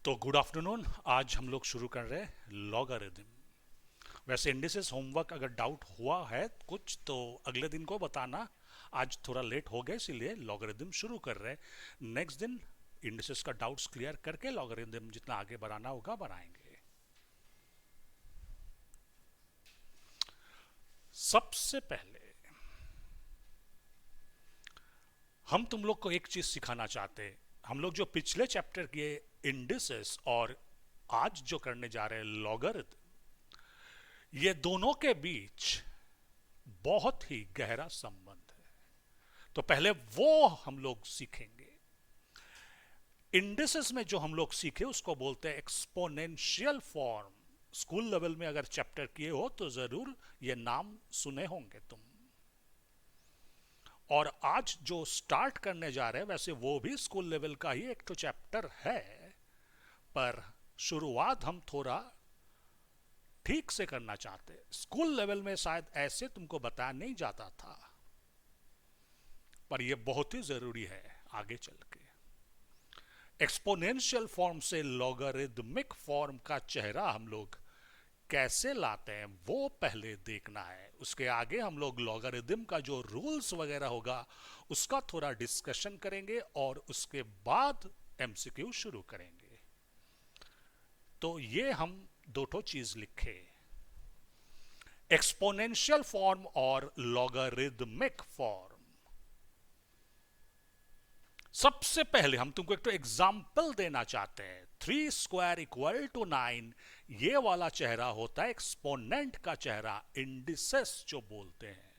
तो good afternoon. आज हम लोग शुरू कर रहे हैं लॉगरिदम। वैसे इंडिसेस होमवर्क अगर डाउट हुआ है कुछ तो अगले दिन को बताना। आज थोड़ा लेट हो गया इसीलिए लॉगरिदम शुरू कर रहे हैं। नेक्स्ट दिन इंडिसेस का डाउट्स क्लियर करके लॉगरिदम जितना आगे बढ़ाना होगा बढ़ाएंगे। सबसे पहले हम तुम लोग को एक चीज सिखाना चाहते हैं। हम लोग जो पिछले चैप्टर किए इंडिसेस और आज जो करने जा रहे हैं लॉगरिदम, ये दोनों के बीच बहुत ही गहरा संबंध है। तो पहले वो हम लोग सीखेंगे। इंडिसेस में जो हम लोग सीखे उसको बोलते हैं एक्सपोनेंशियल फॉर्म। स्कूल लेवल में अगर चैप्टर किए हो तो जरूर ये नाम सुने होंगे तुम। और आज जो स्टार्ट करने जा रहे हैं वैसे वो भी स्कूल लेवल का ही एक तो चैप्टर है, पर शुरुआत हम थोड़ा ठीक से करना चाहते हैं। स्कूल लेवल में शायद ऐसे तुमको बताया नहीं जाता था, पर यह बहुत ही जरूरी है आगे चल के। एक्सपोनेंशियल फॉर्म से लॉगरिदमिक फॉर्म का चेहरा हम लोग कैसे लाते हैं वो पहले देखना है। उसके आगे हम लोग लॉगरिदम का जो रूल्स वगैरह होगा उसका थोड़ा डिस्कशन करेंगे और उसके बाद एमसीक्यू शुरू करेंगे। तो ये हम दो ठो चीज लिखे, एक्सपोनेंशियल फॉर्म और लॉगरिदमिक फॉर्म। सबसे पहले हम तुमको एक तो एग्जाम्पल देना चाहते हैं। 3 स्क्वायर इक्वल टू 9, ये वाला चेहरा होता है एक्सपोनेंट का चेहरा, इंडिसेस जो बोलते हैं।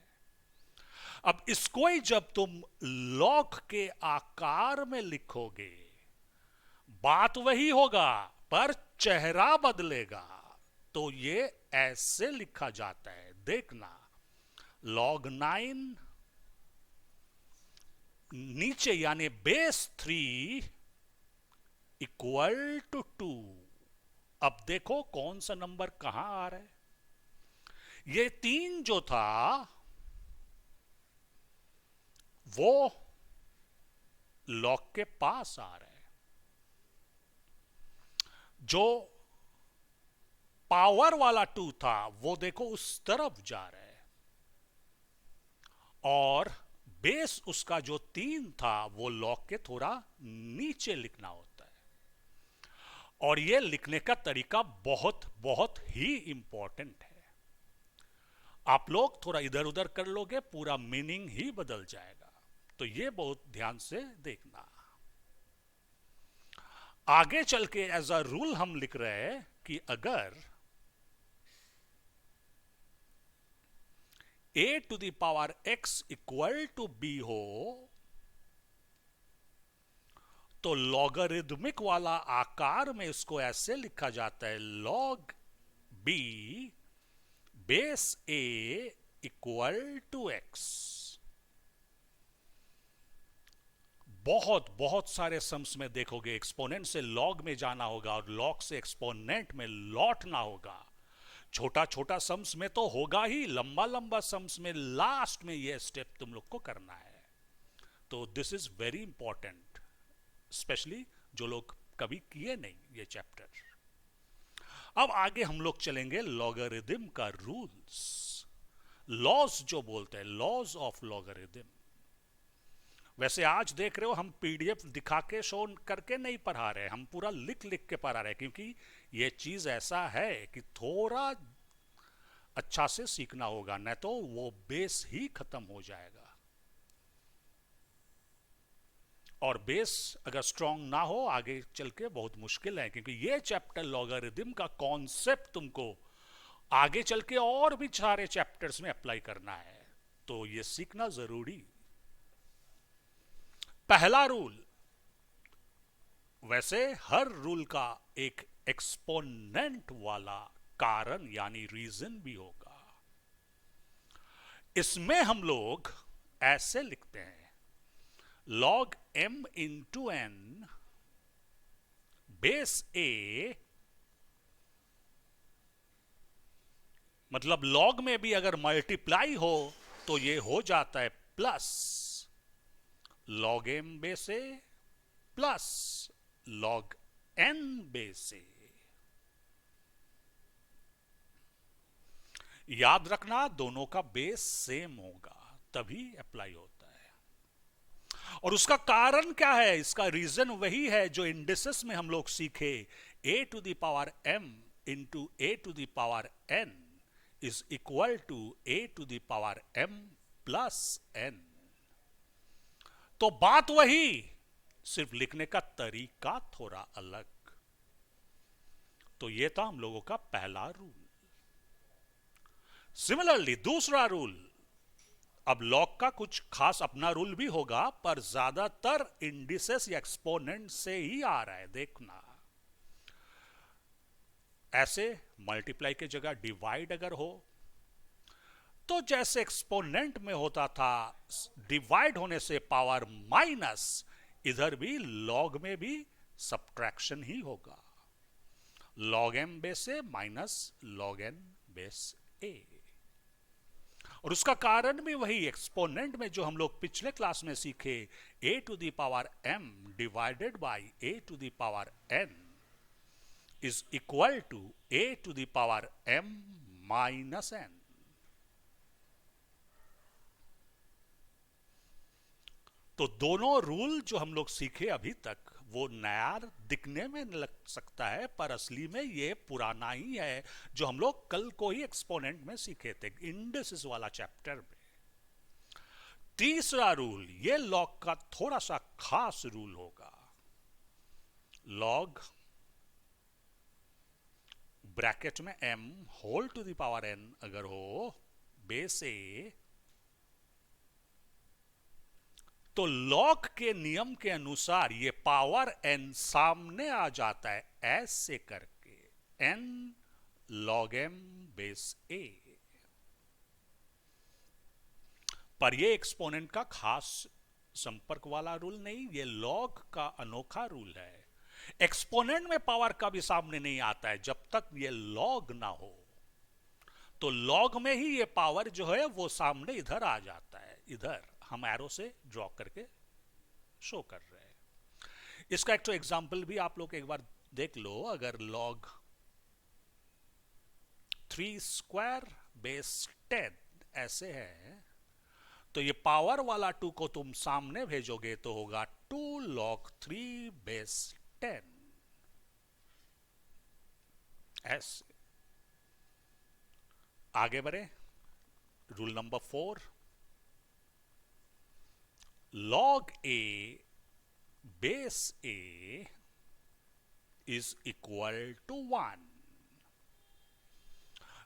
अब इसको ही जब तुम लॉग के आकार में लिखोगे बात वही होगा पर चेहरा बदलेगा। तो ये ऐसे लिखा जाता है, देखना। लॉग 9 नीचे यानी बेस 3 इक्वल टू 2। अब देखो कौन सा नंबर कहां आ रहा है। ये 3 जो था वो लॉग के पास आ रहा है। जो पावर वाला 2 था वो देखो उस तरफ जा रहा है, और बेस उसका जो 3 था वो लॉग के थोड़ा नीचे लिखना होता है। और ये लिखने का तरीका बहुत बहुत ही इंपॉर्टेंट है। आप लोग थोड़ा इधर उधर कर लोगे पूरा मीनिंग ही बदल जाएगा। तो ये बहुत ध्यान से देखना। आगे चल के एज अ रूल हम लिख रहे हैं कि अगर a to the power x equal to b हो तो लॉगरिदमिक वाला आकार में इसको ऐसे लिखा जाता है, log b base a equal to x। बहुत बहुत सारे सम्स में देखोगे एक्सपोनेंट से लॉग में जाना होगा और लॉग से एक्सपोनेंट में लौटना होगा। छोटा छोटा सम्स में तो होगा ही, लंबा लंबा सम्स में लास्ट में यह स्टेप तुम लोग को करना है। तो this is very important, specially जो लोग कभी किए नहीं ये चैप्टर। अब आगे हम लोग चलेंगे लॉगरिदम का रूल्स, लॉज जो बोलते हैं, लॉज ऑफ लॉगरिदम। वैसे आज देख रहे हो हम पीडीएफ दिखा के शो करके नहीं पढ़ा रहे, हम पूरा लिख लिख के पढ़ा रहे, क्योंकि ये चीज ऐसा है कि थोड़ा अच्छा से सीखना होगा, नहीं तो वो बेस ही खत्म हो जाएगा। और बेस अगर स्ट्रांग ना हो आगे चल के बहुत मुश्किल है, क्योंकि ये चैप्टर लॉगरिदम का कॉन्सेप्ट तुमको आगे चल के और भी सारे चैप्टर्स में अप्लाई करना है। तो ये सीखना जरूरी। पहला रूल, वैसे हर रूल का एक एक्सपोनेंट वाला कारण यानी रीजन भी होगा। इसमें हम लोग ऐसे लिखते हैं, log m into n base a, मतलब लॉग में भी अगर मल्टीप्लाई हो तो ये हो जाता है plus log m base a plus log n base a. याद रखना दोनों का बेस सेम होगा तभी अप्लाई होता है। और उसका कारण क्या है? इसका रीजन वही है जो इंडिसेस में हम लोग सीखे, a to the power m into a to the power n is equal to a to the power m plus n. तो बात वही, सिर्फ लिखने का तरीका थोड़ा अलग। तो यह था हम लोगों का पहला रूल। सिमिलरली दूसरा रूल, अब लॉग का कुछ खास अपना रूल भी होगा, पर ज्यादातर इंडिसेस या एक्सपोनेंट से ही आ रहा है। देखना, ऐसे मल्टीप्लाई की जगह डिवाइड अगर हो तो जैसे एक्सपोनेंट में होता था डिवाइड होने से पावर माइनस, इधर भी लॉग में भी सब्ट्रैक्शन ही होगा। लॉग एम बेस ए माइनस लॉग एन बेस ए। और उसका कारण भी वही, एक्सपोनेंट में जो हम लोग पिछले क्लास में सीखे, a to the power m divided by a to the power n is equal to a to the power m minus n. तो दोनों रूल जो हम लोग सीखे अभी तक, वो नया दिखने में लग सकता है, पर असली में ये पुराना ही है जो हम लोग कल को ही एक्सपोनेंट में सीखे थे, इंडिसेस वाला चैप्टर में। तीसरा रूल, ये लॉग का थोड़ा सा खास रूल होगा। लॉग ब्रैकेट में m whole to the power n अगर हो बेस ए, तो लॉग के नियम के अनुसार ये पावर n सामने आ जाता है ऐसे करके, n log m base a। पर ये एक्सपोनेंट का खास संपर्क वाला रूल नहीं, ये लॉग का अनोखा रूल है। एक्सपोनेंट में पावर का भी सामने नहीं आता है जब तक ये लॉग ना हो। तो लॉग में ही ये पावर जो है वो सामने इधर आ जाता है। इधर हम एरो से ड्रॉ करके शो कर रहे हैं। इसका एक तो एग्जांपल भी आप लोग एक बार देख लो। अगर लॉग 3 स्क्वायर बेस 10 ऐसे है, तो ये पावर वाला 2 को तुम सामने भेजोगे तो होगा 2 log 3 बेस 10 ऐसे। आगे बढ़े, rule number 4, log a base a is equal to 1।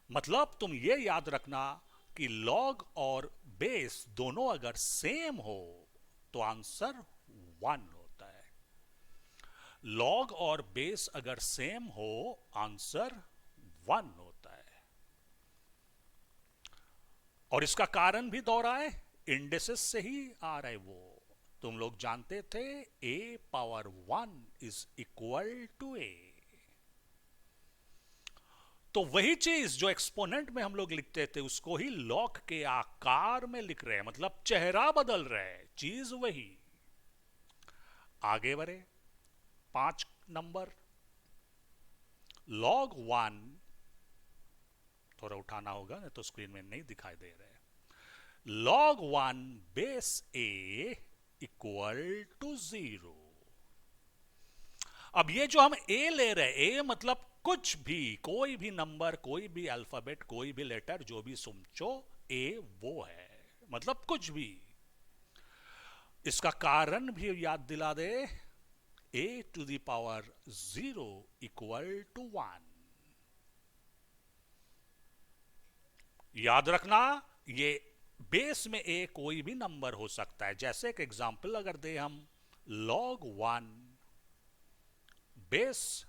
मतलब तुम ये याद रखना कि लॉग और बेस दोनों अगर सेम हो तो आंसर 1 होता है। लॉग और बेस अगर सेम हो आंसर 1 होता है। और इसका कारण भी दोहराए, इंडिसेस से ही आ रहा है। वो तुम लोग जानते थे a power 1 is equal to a। तो वही चीज जो एक्सपोनेंट में हम लोग लिखते थे उसको ही लॉग के आकार में लिख रहे हैं, मतलब चेहरा बदल रहे हैं, चीज वही। आगे बढ़े, 5 नंबर, log 1, थोड़ा उठाना होगा नहीं तो स्क्रीन में नहीं दिखाई दे रहे। log 1 base a equal to 0। अब ये जो हम a ले रहे हैं, a मतलब कुछ भी, कोई भी नंबर, कोई भी अल्फाबेट, कोई भी लेटर, जो भी समझो a वो है, मतलब कुछ भी। इसका कारण भी याद दिला दे, a to the power 0 equal to 1। याद रखना ये बेस में a कोई भी नंबर हो सकता है। जैसे एक एग्जांपल अगर दे हम, log 1 बेस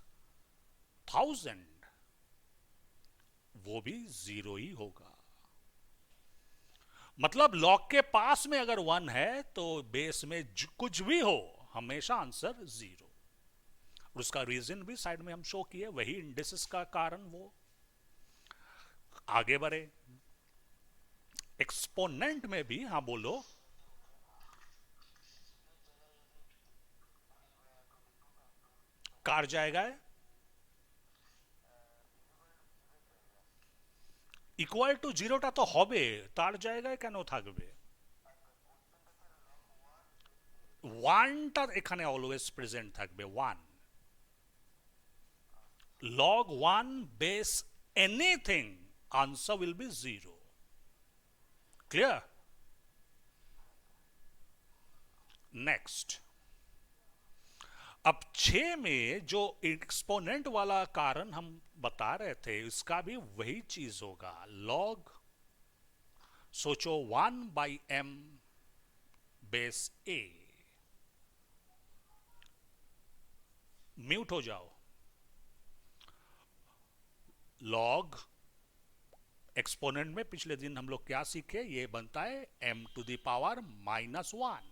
1000, वो भी 0 ही होगा। मतलब लॉग के पास में अगर 1 है तो बेस में कुछ भी हो हमेशा आंसर 0। और उसका रीजन भी साइड में हम शो किए, वही इंडिसेस का कारण वो। आगे बढ़े, एक्सपोनेंट में भी, हाँ बोलो। কার জায়গায় ইকুয়াল টু জিরোটা তো হবে, তার জায়গায় কেন থাকবে? ওয়ানটা এখানে অলওয়েজ প্রেজেন্ট থাকবে, one. log 1 base anything, answer will be 0. Clear? Next. अब 6 में जो एक्सपोनेंट वाला कारण हम बता रहे थे, इसका भी वही चीज होगा। log, सोचो 1/m बेस a। म्यूट हो जाओ। log एक्सपोनेंट में पिछले दिन हम लोग क्या सीखे, ये बनता है m⁻⁻1।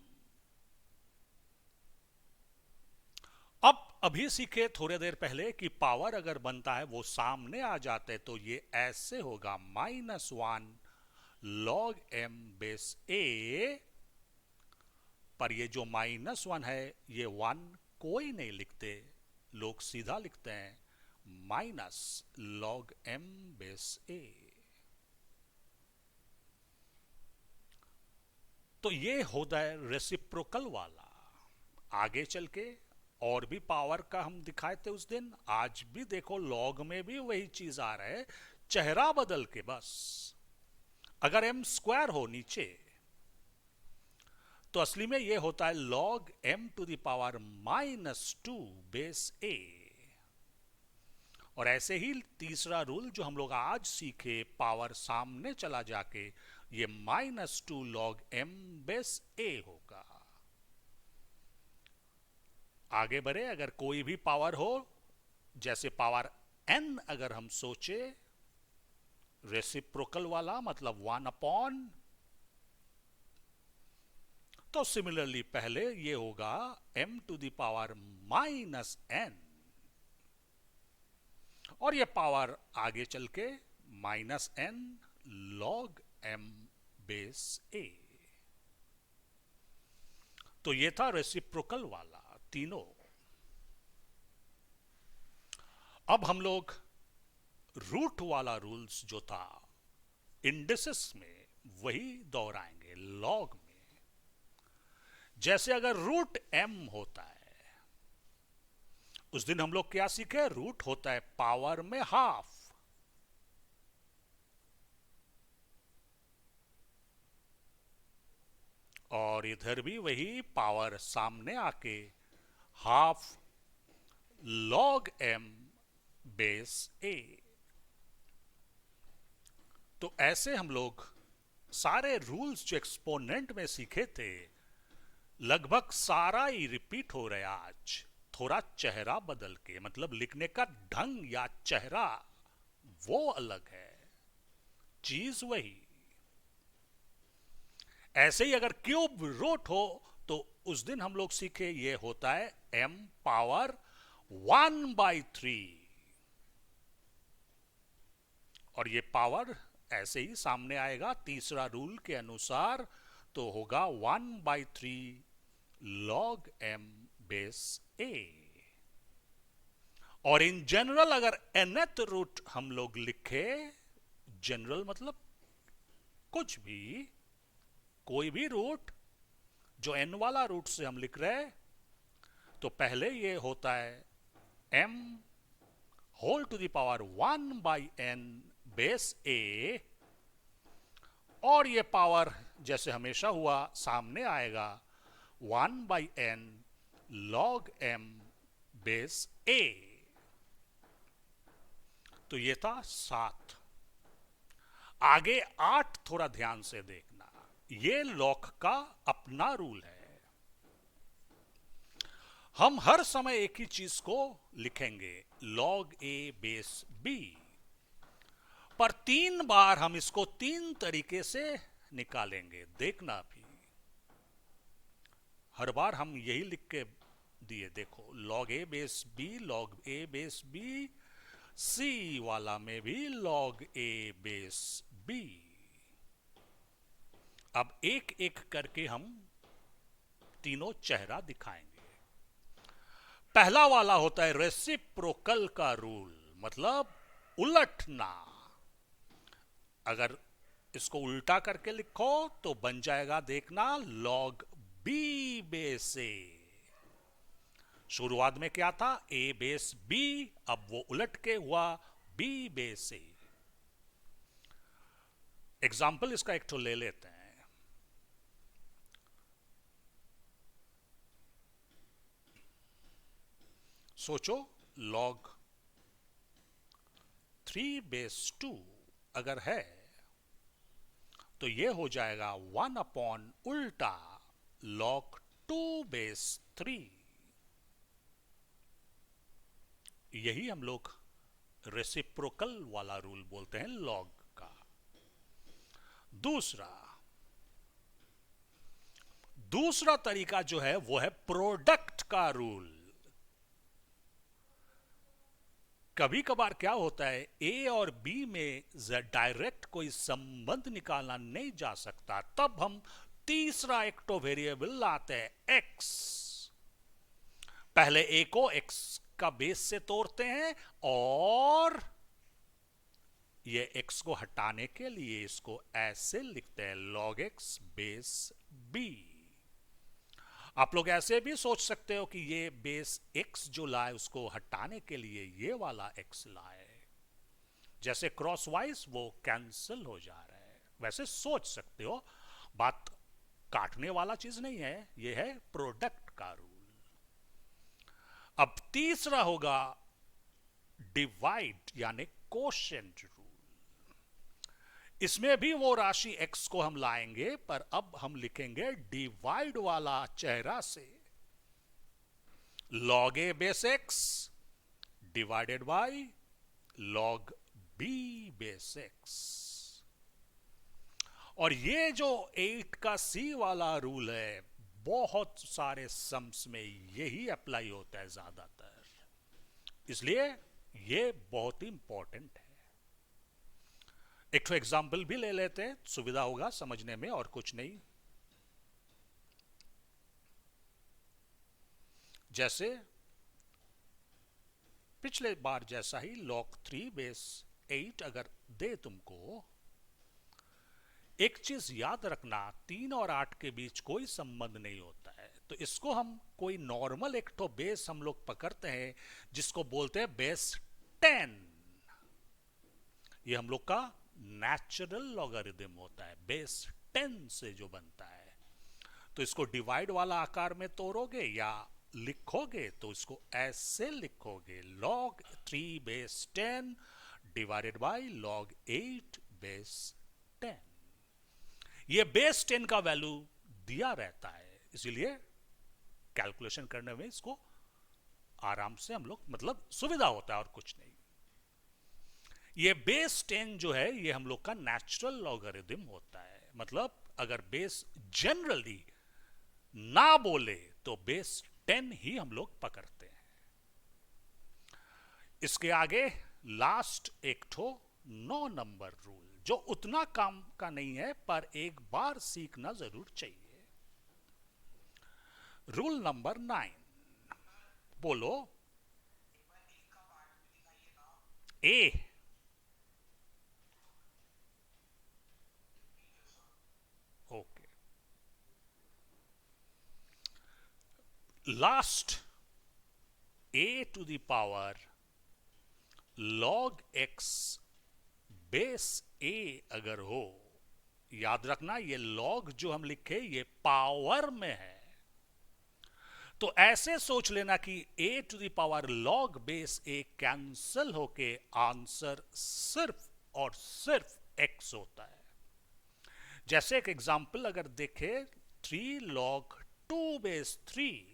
अब अभी सीखे थोड़ी देर पहले कि पावर अगर बनता है वो सामने आ जाते तो ये ऐसे होगा -1 log m बेस a। पर ये जो -1 है ये 1 कोई नहीं लिखते, लोग सीधा लिखते हैं minus log m base a। तो ये होता है रेसिप्रोकल वाला। आगे चल के और भी पावर का हम दिखाए थे उस दिन, आज भी देखो लॉग में भी वही चीज आ रहा है, चेहरा बदल के बस। अगर m स्क्वायर हो नीचे तो असली में ये होता है log m⁻⁻2 बेस a। और ऐसे ही तीसरा रूल जो हम लोग आज सीखे, पावर सामने चला जाके ये -2 log m बेस a होगा। आगे बढ़े, अगर कोई भी पावर हो, जैसे पावर n अगर हम सोचे रेसिप्रोकल वाला, मतलब 1/, तो सिमिलरली पहले ये होगा m⁻⁻n, और ये पावर आगे चल के -n log m base a। तो ये था रेसिप्रोकल वाला तीनों। अब हम लोग रूट वाला रूल्स जो था इंडिसेस में, वही दोहराएंगे लॉग में। जैसे अगर रूट m होता है, उस दिन हम लोग क्या सीखे, रूट होता है पावर में हाफ। और इधर भी वही पावर सामने आके half log m base a। तो ऐसे हम लोग सारे रूल्स जो एक्सपोनेंट में सीखे थे लगभग सारा ही रिपीट हो रहा है आज, थोड़ा चेहरा बदल के, मतलब लिखने का ढंग या चेहरा वो अलग है, चीज वही। ऐसे ही अगर क्यूब रूट हो तो उस दिन हम लोग सीखे ये होता है m⁻1/3, और ये पावर ऐसे ही सामने आएगा तीसरा रूल के अनुसार, तो होगा 1/3 log m बेस a। और इन जनरल अगर nth रूट हम लोग लिखे, जनरल मतलब कुछ भी, कोई भी रूट जो n वाला रूट से हम लिख रहे हैं, तो पहले ये होता है m whole to the power 1/n base a, और ये पावर जैसे हमेशा हुआ सामने आएगा 1/n log m base a। तो ये था 7। आगे 8 थोड़ा ध्यान से देखना, ये लॉग का अपना रूल है। हम हर समय एक ही चीज को लिखेंगे log a बेस b, पर 3 बार हम इसको 3 तरीके से निकालेंगे, देखना भी। हर बार हम यही लिख के दिए, देखो log a base b, log a base b, c वाला में भी log a बेस b। अब एक एक करके हम तीनों चेहरा दिखाएंगे। पहला वाला होता है रेसिप्रोकल का रूल, मतलब उलटना। अगर इसको उल्टा करके लिखो तो बन जाएगा, देखना, लॉग बी बेस ए। शुरुआत में क्या था, ए बेस बी, अब वो उलट के हुआ बी बेस ए। एग्जाम्पल इसका एक तो ले लेते हैं। सोचो, लॉग 3/2 अगर है तो ये हो जाएगा 1 उल्टा log 2/3। यही हम लोग रेसिप्रोकल वाला रूल बोलते हैं लॉग का। दूसरा तरीका जो है वो है प्रोडक्ट का रूल। कभी कभार क्या होता है, ए और बी में डायरेक्ट कोई संबंध निकालना नहीं जा सकता, तब हम तीसरा एक तो वेरिएबल लाते हैं एक्स। पहले ए को एक्स का बेस से तोड़ते हैं और ये एक्स को हटाने के लिए इसको ऐसे लिखते हैं log x बेस बी। आप लोग ऐसे भी सोच सकते हो कि ये बेस x जो लाए उसको हटाने के लिए ये वाला x लाए, जैसे क्रॉस वाइज वो कैंसिल हो जा रहा है, वैसे सोच सकते हो। बात काटने वाला चीज नहीं है, ये है प्रोडक्ट का रूल। अब तीसरा होगा डिवाइड यानी कोशेंट रूल। इसमें भी वो राशि x को हम लाएंगे, पर अब हम लिखेंगे डिवाइड वाला चेहरा से, log a base x divided by log b base x। और ये जो 8 का c वाला रूल है, बहुत सारे सम्स में यही अप्लाई होता है ज्यादातर, इसलिए ये बहुत ही इंपॉर्टेंट है। एक तो एग्जाम्पल भी ले लेते हैं, सुविधा होगा समझने में, और कुछ नहीं। जैसे पिछले बार जैसा ही log 3/8 अगर दे तुमको, एक चीज याद रखना, 3 और 8 के बीच कोई संबंध नहीं होता है, तो इसको हम कोई नॉर्मल एक तो बेस हम लोग पकड़ते हैं जिसको बोलते हैं बेस 10। ये हम लोग का नेचुरल लॉगरिथम होता है, बेस 10 से जो बनता है। तो इसको डिवाइड वाला आकार में तोड़ोगे या लिखोगे तो इसको ऐसे लिखोगे, log 3/10 डिवाइडेड बाय log 8/10। ये बेस 10 का वैल्यू दिया रहता है, इसीलिए कैलकुलेशन करने में इसको आराम से हम लोग, मतलब सुविधा होता है और कुछ नहीं। ये बेस 10 जो है ये हम लोग का नेचुरल लॉगरिथम होता है, मतलब अगर बेस जनरली ना बोले तो बेस 10 ही हम लोग पकड़ते हैं। इसके आगे लास्ट एक ठो 9 नंबर रूल, जो उतना काम का नहीं है पर एक बार सीखना जरूर चाहिए। रूल नंबर 9, बोलो। ए, okay, last a to the power log x base a अगर हो, याद रखना ये लॉग जो हम लिखे ये पावर में है, तो ऐसे सोच लेना कि a to the power log base a cancel होके आंसर सिर्फ और सिर्फ x होता है। जैसे एक एग्जाम्पल अगर देखे, 3 log 2/3,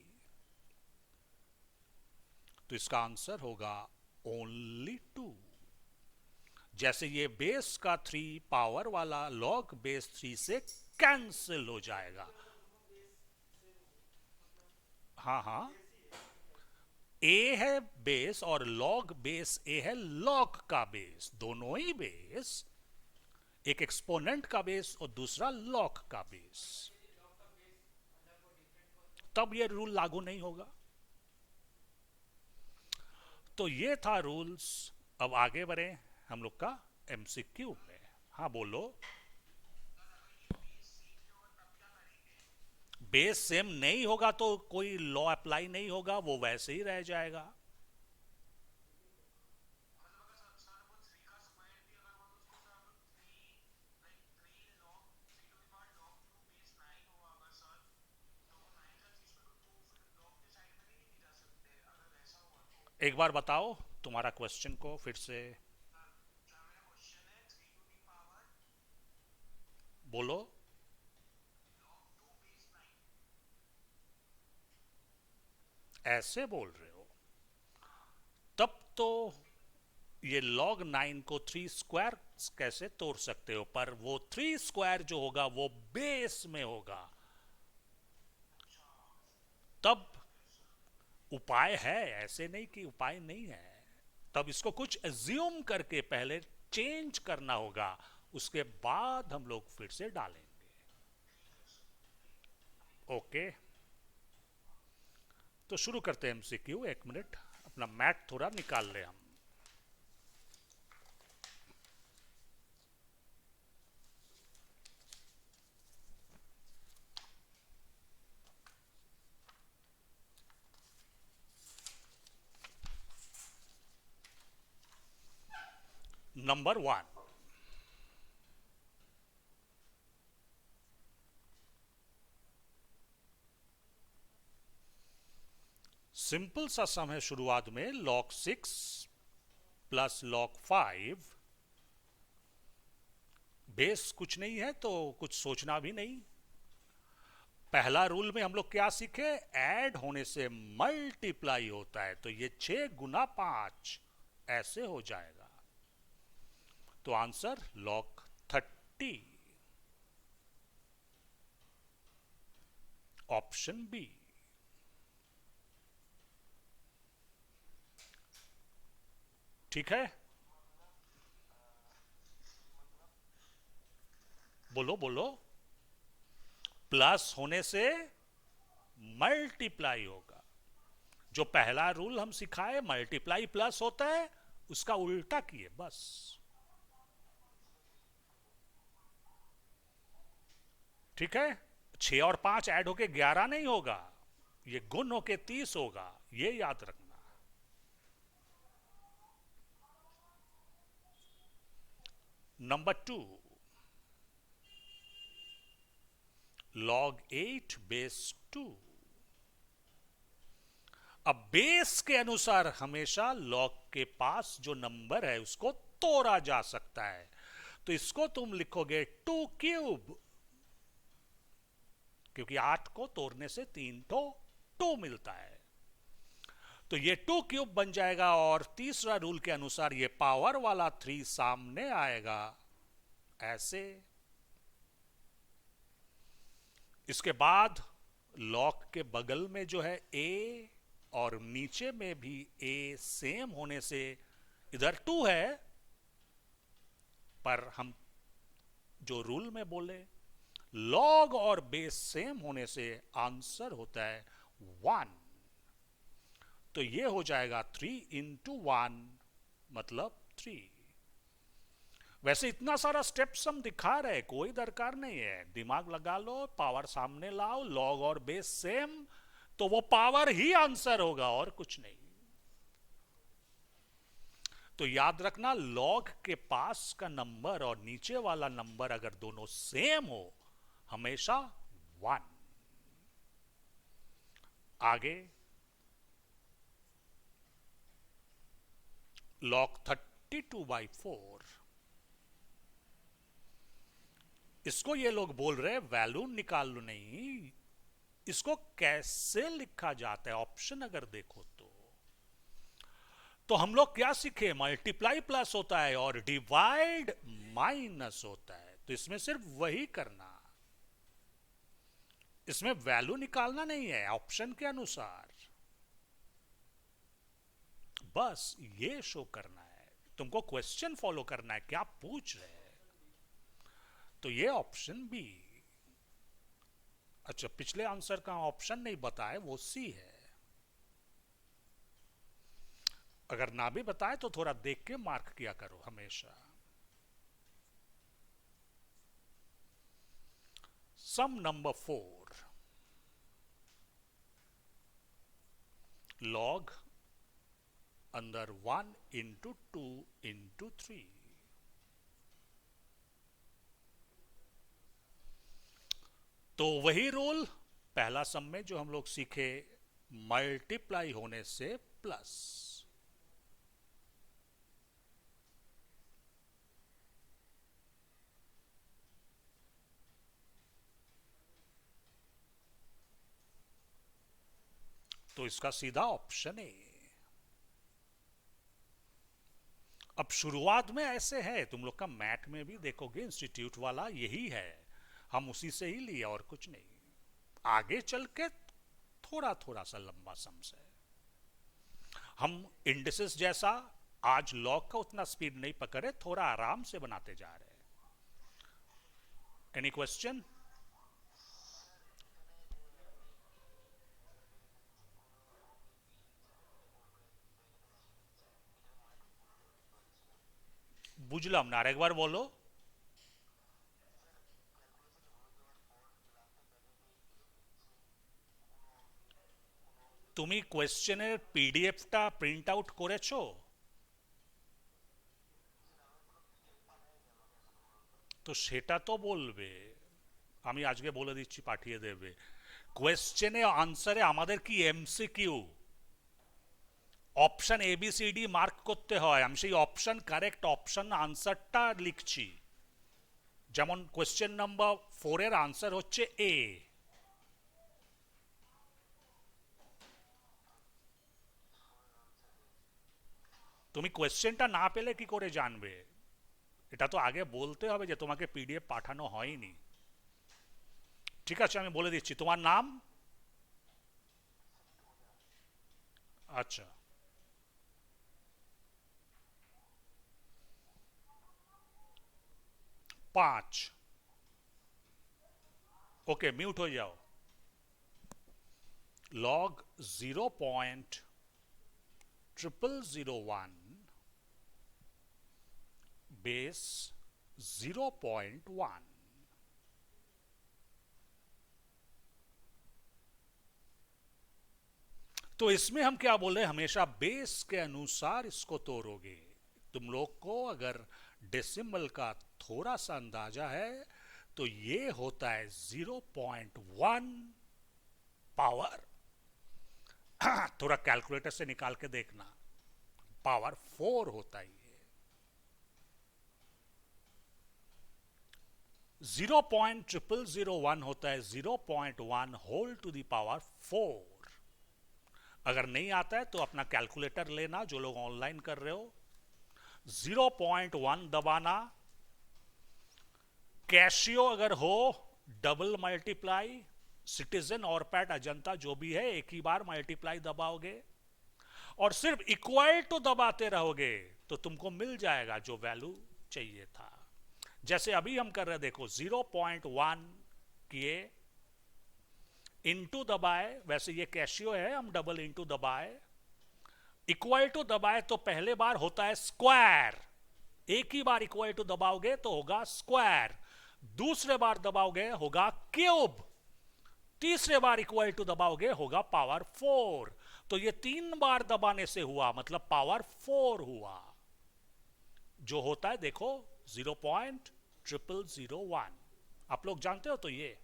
तो इसका आंसर होगा ओनली 2। जैसे ये बेस का 3 पावर वाला log बेस 3 से कैंसिल हो जाएगा। हाँ हाँ, a है बेस और log बेस a है log का बेस, दोनों ही बेस, एक एक्सपोनेंट का बेस और दूसरा log का बेस, तब ये रूल लागू नहीं होगा। तो ये था रूल्स। अब आगे बढ़े हम लोग का एमसीक्यू में। हाँ बोलो। बेस सेम नहीं होगा तो कोई लॉ अप्लाई नहीं होगा, वो वैसे ही रह जाएगा। एक बार बताओ तुम्हारा क्वेश्चन को फिर से बोलो। ऐसे बोल रहे हो तब तो ये log 9 को 3 स्क्वायर कैसे तोड़ सकते हो? पर वो 3 स्क्वायर जो होगा वो बेस में होगा। तब उपाय है, ऐसे नहीं कि उपाय नहीं है। तब इसको कुछ एज्यूम करके पहले चेंज करना होगा, उसके बाद हम लोग फिर से डालेंगे। ओके, तो शुरू करते हैं एमसीक्यू। एक मिनट, अपना मैथ थोड़ा निकाल ले हम। नंबर 1, सिंपल सा सम है शुरुआत में। log 6 plus log 5। बेस कुछ नहीं है तो कुछ सोचना भी नहीं। पहला रूल में हम लोग क्या सीखे? ऐड होने से मल्टीप्लाई होता है, तो ये 6 गुना 5 ऐसे हो जाएगा। तो आंसर log 30, ऑप्शन बी। ठीक है, बोलो बोलो। प्लस होने से मल्टीप्लाई होगा। जो पहला रूल हम सिखाए, मल्टीप्लाई प्लस होता है, उसका उल्टा किए बस। ठीक है, 6 और 5 ऐड होके 11 नहीं होगा, ये गुण होके 30 होगा, ये याद रखना। Number 2, log 8 base 2। अब बेस के अनुसार हमेशा लॉग के पास जो नंबर है उसको तोड़ा जा सकता है, तो इसको तुम लिखोगे 2 क्यूब, क्योंकि 8 को तोड़ने से 3 तो 2 मिलता है। तो ये 2 क्यूब बन जाएगा, और तीसरा रूल के अनुसार ये पावर वाला 3 सामने आएगा ऐसे। इसके बाद लॉग के बगल में जो है ए, और नीचे में भी ए सेम होने से इधर 2 है, पर हम जो रूल में बोले लॉग और बेस सेम होने से आंसर होता है 1। तो ये हो जाएगा 3 इंटू 1 मतलब 3। वैसे इतना सारा स्टेप्स हम दिखा रहे, कोई दरकार नहीं है, दिमाग लगा लो, पावर सामने लाओ, लॉग और बेस सेम, तो वो पावर ही आंसर होगा और कुछ नहीं। तो याद रखना, लॉग के पास का नंबर और नीचे वाला नंबर अगर दोनों सेम हो, हमेशा 1। आगे log 32/4, इसको ये लोग बोल रहे हैं वैल्यू निकाल लो। नहीं, इसको कैसे लिखा जाता है ऑप्शन अगर देखो तो हम लोग क्या सीखे? मल्टीप्लाई प्लस होता है और डिवाइड माइनस होता है, तो इसमें सिर्फ वही करना, इसमें वैल्यू निकालना नहीं है ऑप्शन के अनुसार, बस ये शो करना है। तुमको क्वेश्चन फॉलो करना है, क्या पूछ रहे हैं। तो ये ऑप्शन बी। अच्छा, पिछले आंसर का ऑप्शन नहीं बताए, वो सी है। अगर ना भी बताए तो थोड़ा देख के मार्क किया करो हमेशा। सम नंबर 4, लॉग अंदर 1 इंटू 2 इंटू 3। तो वही रूल पहला सम में जो हम लोग सीखे, मल्टीप्लाई होने से प्लस। तो इसका सीधा ऑप्शन ए। अब शुरुआत में ऐसे है, तुम लोग का मैथ में भी देखोगे इंस्टीट्यूट वाला यही है, हम उसी से ही लिए और कुछ नहीं। आगे चल के थोड़ा थोड़ा सा लंबा सम से हम इंडिसेस जैसा आज लॉग का उतना स्पीड नहीं पकड़े, थोड़ा आराम से बनाते जा रहे हैं। Any question? বুঝলাম না, আরেকবার বলো। তুমি কোয়েশ্চেনের পিডিএফটা প্রিন্ট আউট করেছো? তো সেটা তো বলবে, আমি আজকে বলে দিচ্ছি পাঠিয়ে দেবে। কোয়েশ্চেনে আনসারে আমাদের কি MCQ, option A B C D mark করতে হয়, আমি সেই অপশন কারেক্ট অপশন আনসারটা লিখছি। যেমন কোয়েশ্চেন নাম্বার 4 এর আনসার হচ্ছে এ। তুমি কোয়েশ্চেনটা না পেলে কি করে জানবে? এটা তো আগে বলতে হবে যে তোমাকে পিডিএফ পাঠানো হয়নি। ঠিক আছে, আমি বলে দিচ্ছি, তোমার নাম? আচ্ছা, 5। ओके, म्यूट हो जाओ। Log 0.0001 base 0.1। तो इसमें हम क्या बोले, हमेशा बेस के अनुसार इसको तोड़ोगे। तुम लोग को अगर डेसिमल का थोड़ा सा अंदाजा है तो ये होता है 0.1 पावर थोड़ा कैलकुलेटर से निकाल के देखना, पावर 4 होता है ये। 0.0001 होता है 0.1 होल टू द पावर 4। अगर नहीं आता है तो अपना कैलकुलेटर लेना, जो लोग ऑनलाइन कर रहे हो, 0.1 दबाना। कैशियो अगर हो, डबल मल्टीप्लाई, सिटीजन और पैट अजंता जो भी है, एक ही बार मल्टीप्लाई दबाओगे और सिर्फ इक्वल टू दबाते रहोगे तो तुमको मिल जाएगा जो वैल्यू चाहिए था। जैसे अभी हम कर रहे हैं, देखो 0.1 किए, इंटू दबाए, वैसे ये कैशियो है, हम डबल इंटू दबाए, इक्वल टू दबाए तो पहले बार होता है स्क्वायर, एक ही बार इक्वल टू दबाओगे तो होगा स्क्वायर, दूसरे बार दबाओगे होगा क्यूब, तीसरे बार इक्वल टू दबाओगे होगा पावर 4। तो ये 3 बार दबाने से हुआ, मतलब पावर 4 हुआ, जो होता है देखो 0.0001। आप लोग जानते हो? तो ये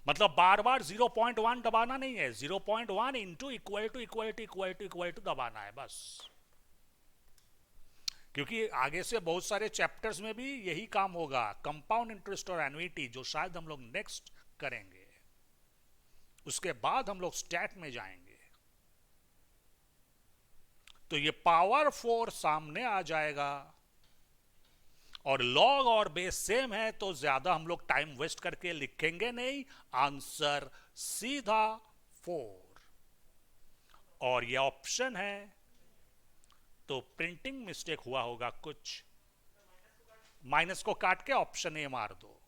मतलब बार बार 0.1 दबाना नहीं है, 0.1 into equal to equal to equal to equal to दबाना है बस। क्योंकि आगे से बहुत सारे चैप्टर्स में भी यही काम होगा, कंपाउंड इंटरेस्ट और एन्युइटी, जो शायद हम लोग नेक्स्ट करेंगे, उसके बाद हम लोग स्टैट में जाएंगे। तो ये पावर 4 सामने आ जाएगा, और लॉग और बेस सेम है तो ज्यादा हम लोग टाइम वेस्ट करके लिखेंगे नहीं, आंसर सीधा 4। और ये ऑप्शन है तो प्रिंटिंग मिस्टेक हुआ होगा कुछ, माइनस को काट के ऑप्शन ए मार दो।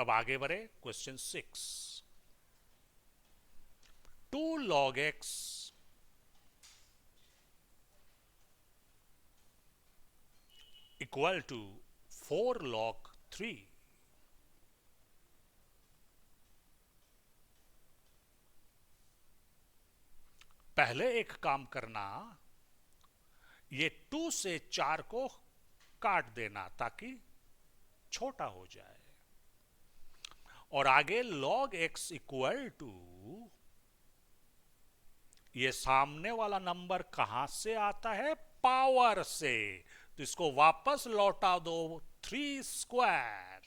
अब आगे बढ़े question 6। 2 log x equal to 4 log 3। पहले एक काम करना, ये 2 से 4 को काट देना ताकि छोटा हो जाए, और आगे log x इक्वल टू, ये सामने वाला नंबर कहां से आता है? पावर से, तो इसको वापस लौटा दो 3 स्क्वायर।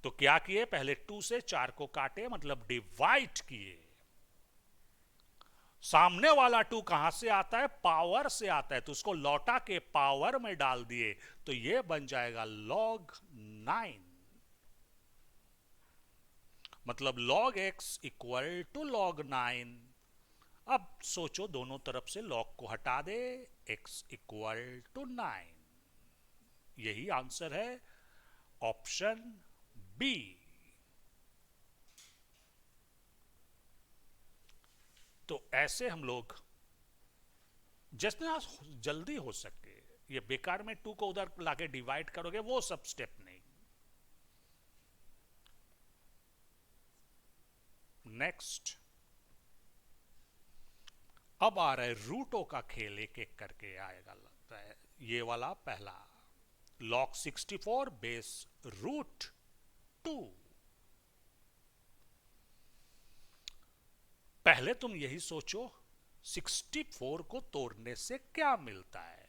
तो क्या किए? पहले 2 से 4 को काटे, मतलब डिवाइड किए। सामने वाला 2 कहां से आता है? पावर से आता है, तो उसको लौटा के पावर में डाल दिए, तो ये बन जाएगा log 9। मतलब log x equal to log 9। अब सोचो, दोनों तरफ से log को हटा दे, x इक्वल टू 9। यही आंसर है ऑप्शन बी। तो ऐसे हम लोग जितना जल्दी हो सके, ये बेकार में 2 को उधर लाके डिवाइड करोगे, वो सब स्टेप नहीं। नेक्स्ट, अब आ रहा है रूटों का खेल, एक एक करके आएगा लगता है। ये वाला पहला, log 64 बेस रूट 2। पहले तुम यही सोचो, 64 को तोड़ने से क्या मिलता है?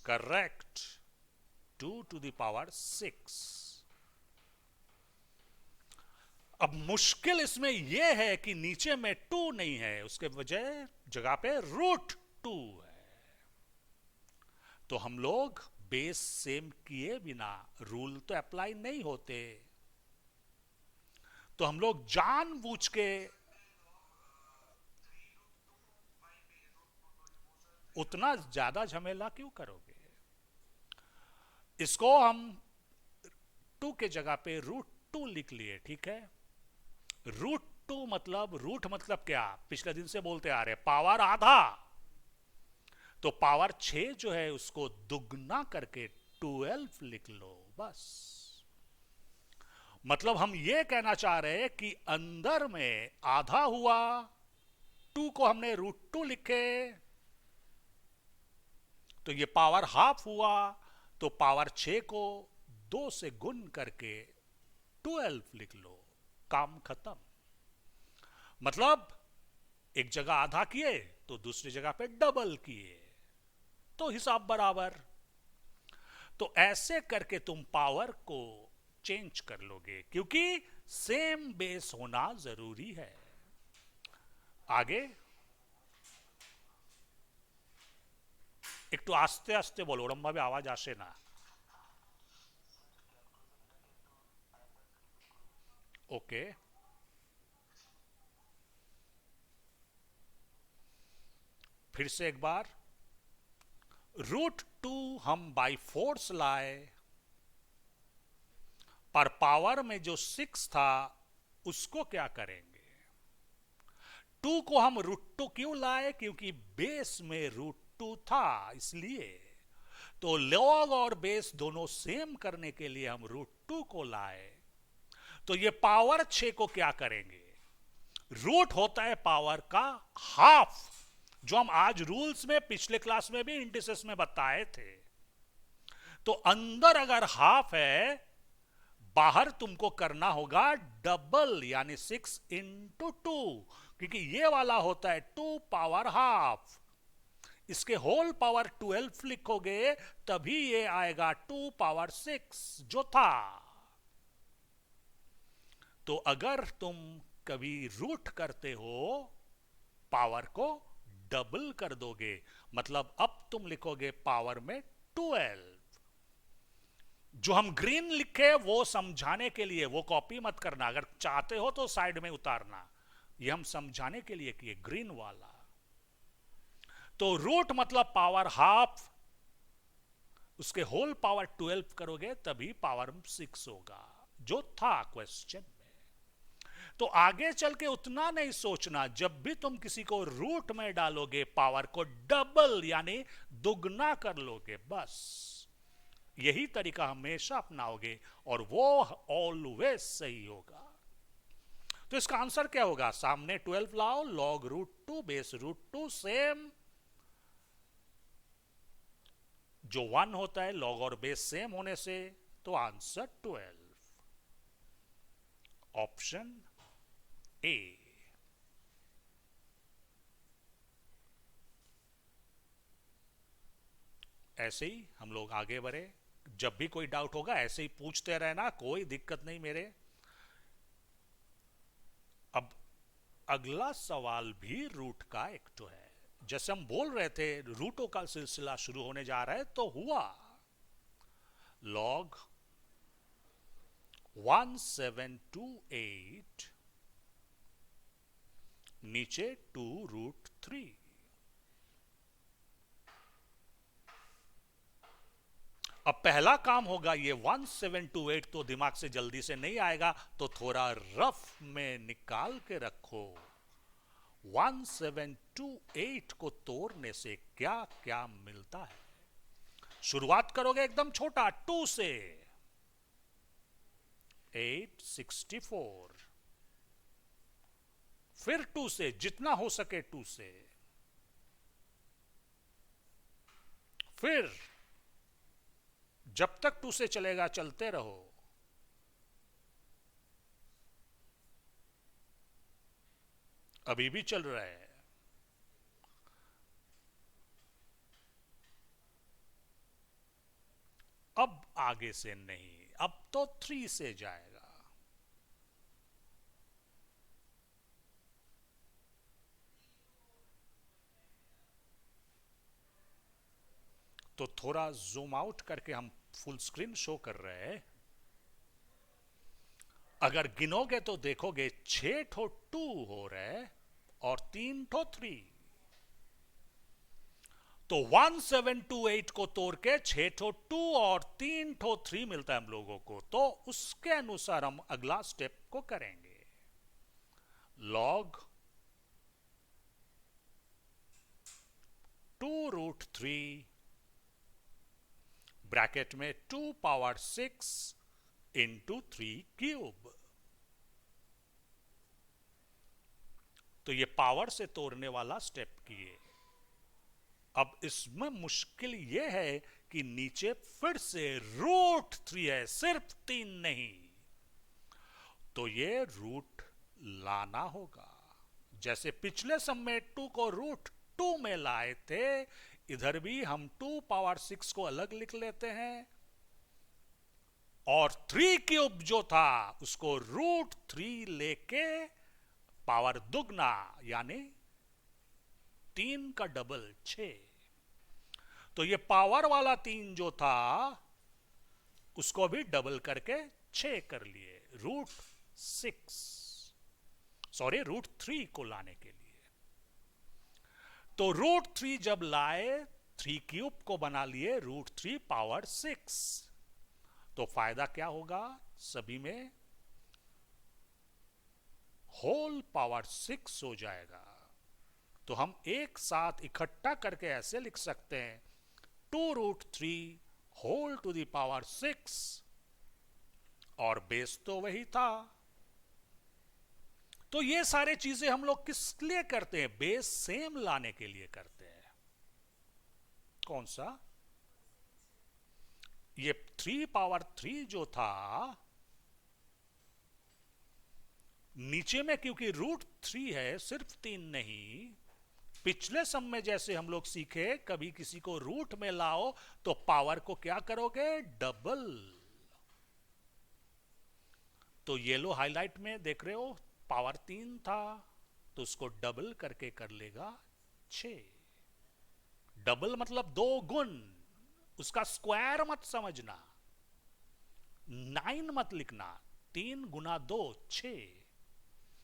Correct, 2 to the power 6। अब मुश्किल इसमें यह है कि नीचे में 2 नहीं है, उसके वजह जगह पे रूट 2 है। तो हम लोग बेस सेम किए बिना, रूल तो अप्लाई नहीं होते, तो हम लोग जानबूझ के उतना ज्यादा झमेला क्यों करोगे? इसको हम 2 के जगह पे रूट 2 लिख लिए, ठीक है। रूट 2 मतलब, रूट मतलब क्या? पिछले दिन से बोलते आ रहे, पावर आधा, तो पावर 6 जो है उसको दुगना करके 12 लिख लो, बस। मतलब हम ये कहना चाह रहे हैं कि अंदर में आधा हुआ, 2 को हमने रूट 2 लिखे, तो ये पावर हाफ हुआ, तो पावर 6 को 2 से गुण करके 12 लिख लो, काम खत्म। मतलब एक जगह आधा किए तो दूसरी जगह पे डबल किए, तो हिसाब बराबर। तो ऐसे करके तुम पावर को चेंज कर लोगे, क्योंकि सेम बेस होना जरूरी है। आगे एक तो आस्ते आस्ते बोलो, रंभा में आवाज आसे ना। ओके, फिर से एक बार, रूट 2 हम बाई फोर्स लाए, पर पावर में जो 6 था उसको क्या करेंगे? 2 को हम रूट 2 क्यों लाए? क्योंकि बेस में रूट 2 था, इसलिए। तो लॉग और बेस दोनों सेम करने के लिए हम रूट 2 को लाए। तो ये पावर 6 को क्या करेंगे? रूट होता है पावर का हाफ, जो हम आज रूल्स में पिछले क्लास में भी इंडिसेस में बताए थे। तो अंदर अगर हाफ है, बाहर तुमको करना होगा डबल, यानी 6 इंटू 2, क्योंकि ये वाला होता है 2 पावर हाफ। इसके होल पावर 12 लिखोगे तभी ये आएगा 2 पावर 6 जो था। तो अगर तुम कभी रूट करते हो, पावर को डबल कर दोगे, मतलब अब तुम लिखोगे पावर में 12। जो हम ग्रीन लिखे वो समझाने के लिए, वो कॉपी मत करना, अगर चाहते हो तो साइड में उतारना, ये हम समझाने के लिए किए ग्रीन वाला। तो रूट मतलब पावर हाफ, उसके होल पावर 12 करोगे तभी पावर 6 होगा, जो था क्वेश्चन में। तो आगे चल के उतना नहीं सोचना, जब भी तुम किसी को रूट में डालोगे पावर को डबल यानी दुगना कर लोगे, बस यही तरीका हमेशा अपनाओगे और वो ऑलवेज सही होगा। तो इसका आंसर क्या होगा? सामने 12 लाओ, log root 2 base root 2 same, जो 1 होता है लॉग और बेस सेम होने से, तो आंसर 12, ऑप्शन ए। ऐसे ही हम लोग आगे बढ़े, जब भी कोई डाउट होगा ऐसे ही पूछते रहना, कोई दिक्कत नहीं मेरे। अब अगला सवाल भी रूट का एक तो है, जैसे हम बोल रहे थे रूटों का सिलसिला शुरू होने जा रहा है, तो हुआ लॉग 1728 नीचे 2 रूट 3। अब पहला काम होगा, ये 1728 तो दिमाग से जल्दी से नहीं आएगा, तो थोड़ा रफ में निकाल के रखो। 1728 को तोड़ने से क्या क्या मिलता है? शुरुआत करोगे एकदम छोटा 2 से, 864, फिर 2 से, जितना हो सके 2 से, फिर जब तक 2 से चलेगा चलते रहो, अभी भी चल रहा है। अब आगे से नहीं, अब तो 3 से जाएगा। तो थोड़ा जूम आउट करके हम फुल स्क्रीन शो कर रहे हैं। अगर गिनोगे तो देखोगे 6 ठो 2 हो रहे और 3 ठो 3। तो 1728 को तोड़ के 6 ठो 2 और 3 ठो 3 मिलता है हम लोगों को, तो उसके अनुसार हम अगला स्टेप को करेंगे। लॉग 2 रूट 3 ब्रैकेट में 2 पावर 6 इंटू 3 क्यूब। तो ये पावर से तोड़ने वाला स्टेप किए। अब इसमें मुश्किल यह है कि नीचे फिर से रूट 3 है, सिर्फ 3 नहीं, तो ये रूट लाना होगा। जैसे पिछले सम में 2 को रूट 2 में लाए थे, इधर भी हम 2 पावर 6 को अलग लिख लेते हैं और 3 क्यूब जो था उसको रूट 3 लेके पावर दुगना यानी 3 का डबल 6। तो ये पावर वाला 3 जो था उसको भी डबल करके 6 कर लिए, रूट 6, सॉरी रूट 3 को लाने के लिए। तो रूट 3 जब लाए, 3 क्यूब को बना लिए रूट 3 पावर 6। तो फायदा क्या होगा? सभी में होल पावर 6 हो जाएगा। तो हम एक साथ इकट्ठा करके ऐसे लिख सकते हैं 2 root 3 whole to the power 6, और बेस तो वही था। तो ये सारे चीजें हम लोग किस लिए करते हैं? बेस सेम लाने के लिए करते हैं। कौन सा? ये 3 पावर 3 जो था नीचे में, क्योंकि रूट 3 है, सिर्फ 3 नहीं। पिछले सम में जैसे हम लोग सीखे, कभी किसी को रूट में लाओ तो पावर को क्या करोगे? डबल। तो येलो हाईलाइट में देख रहे हो, पावर 3 था तो उसको डबल करके कर लेगा 6। डबल मतलब 2 गुण, उसका स्क्वायर मत समझना, 9 मत लिखना, 3 गुना 2 6,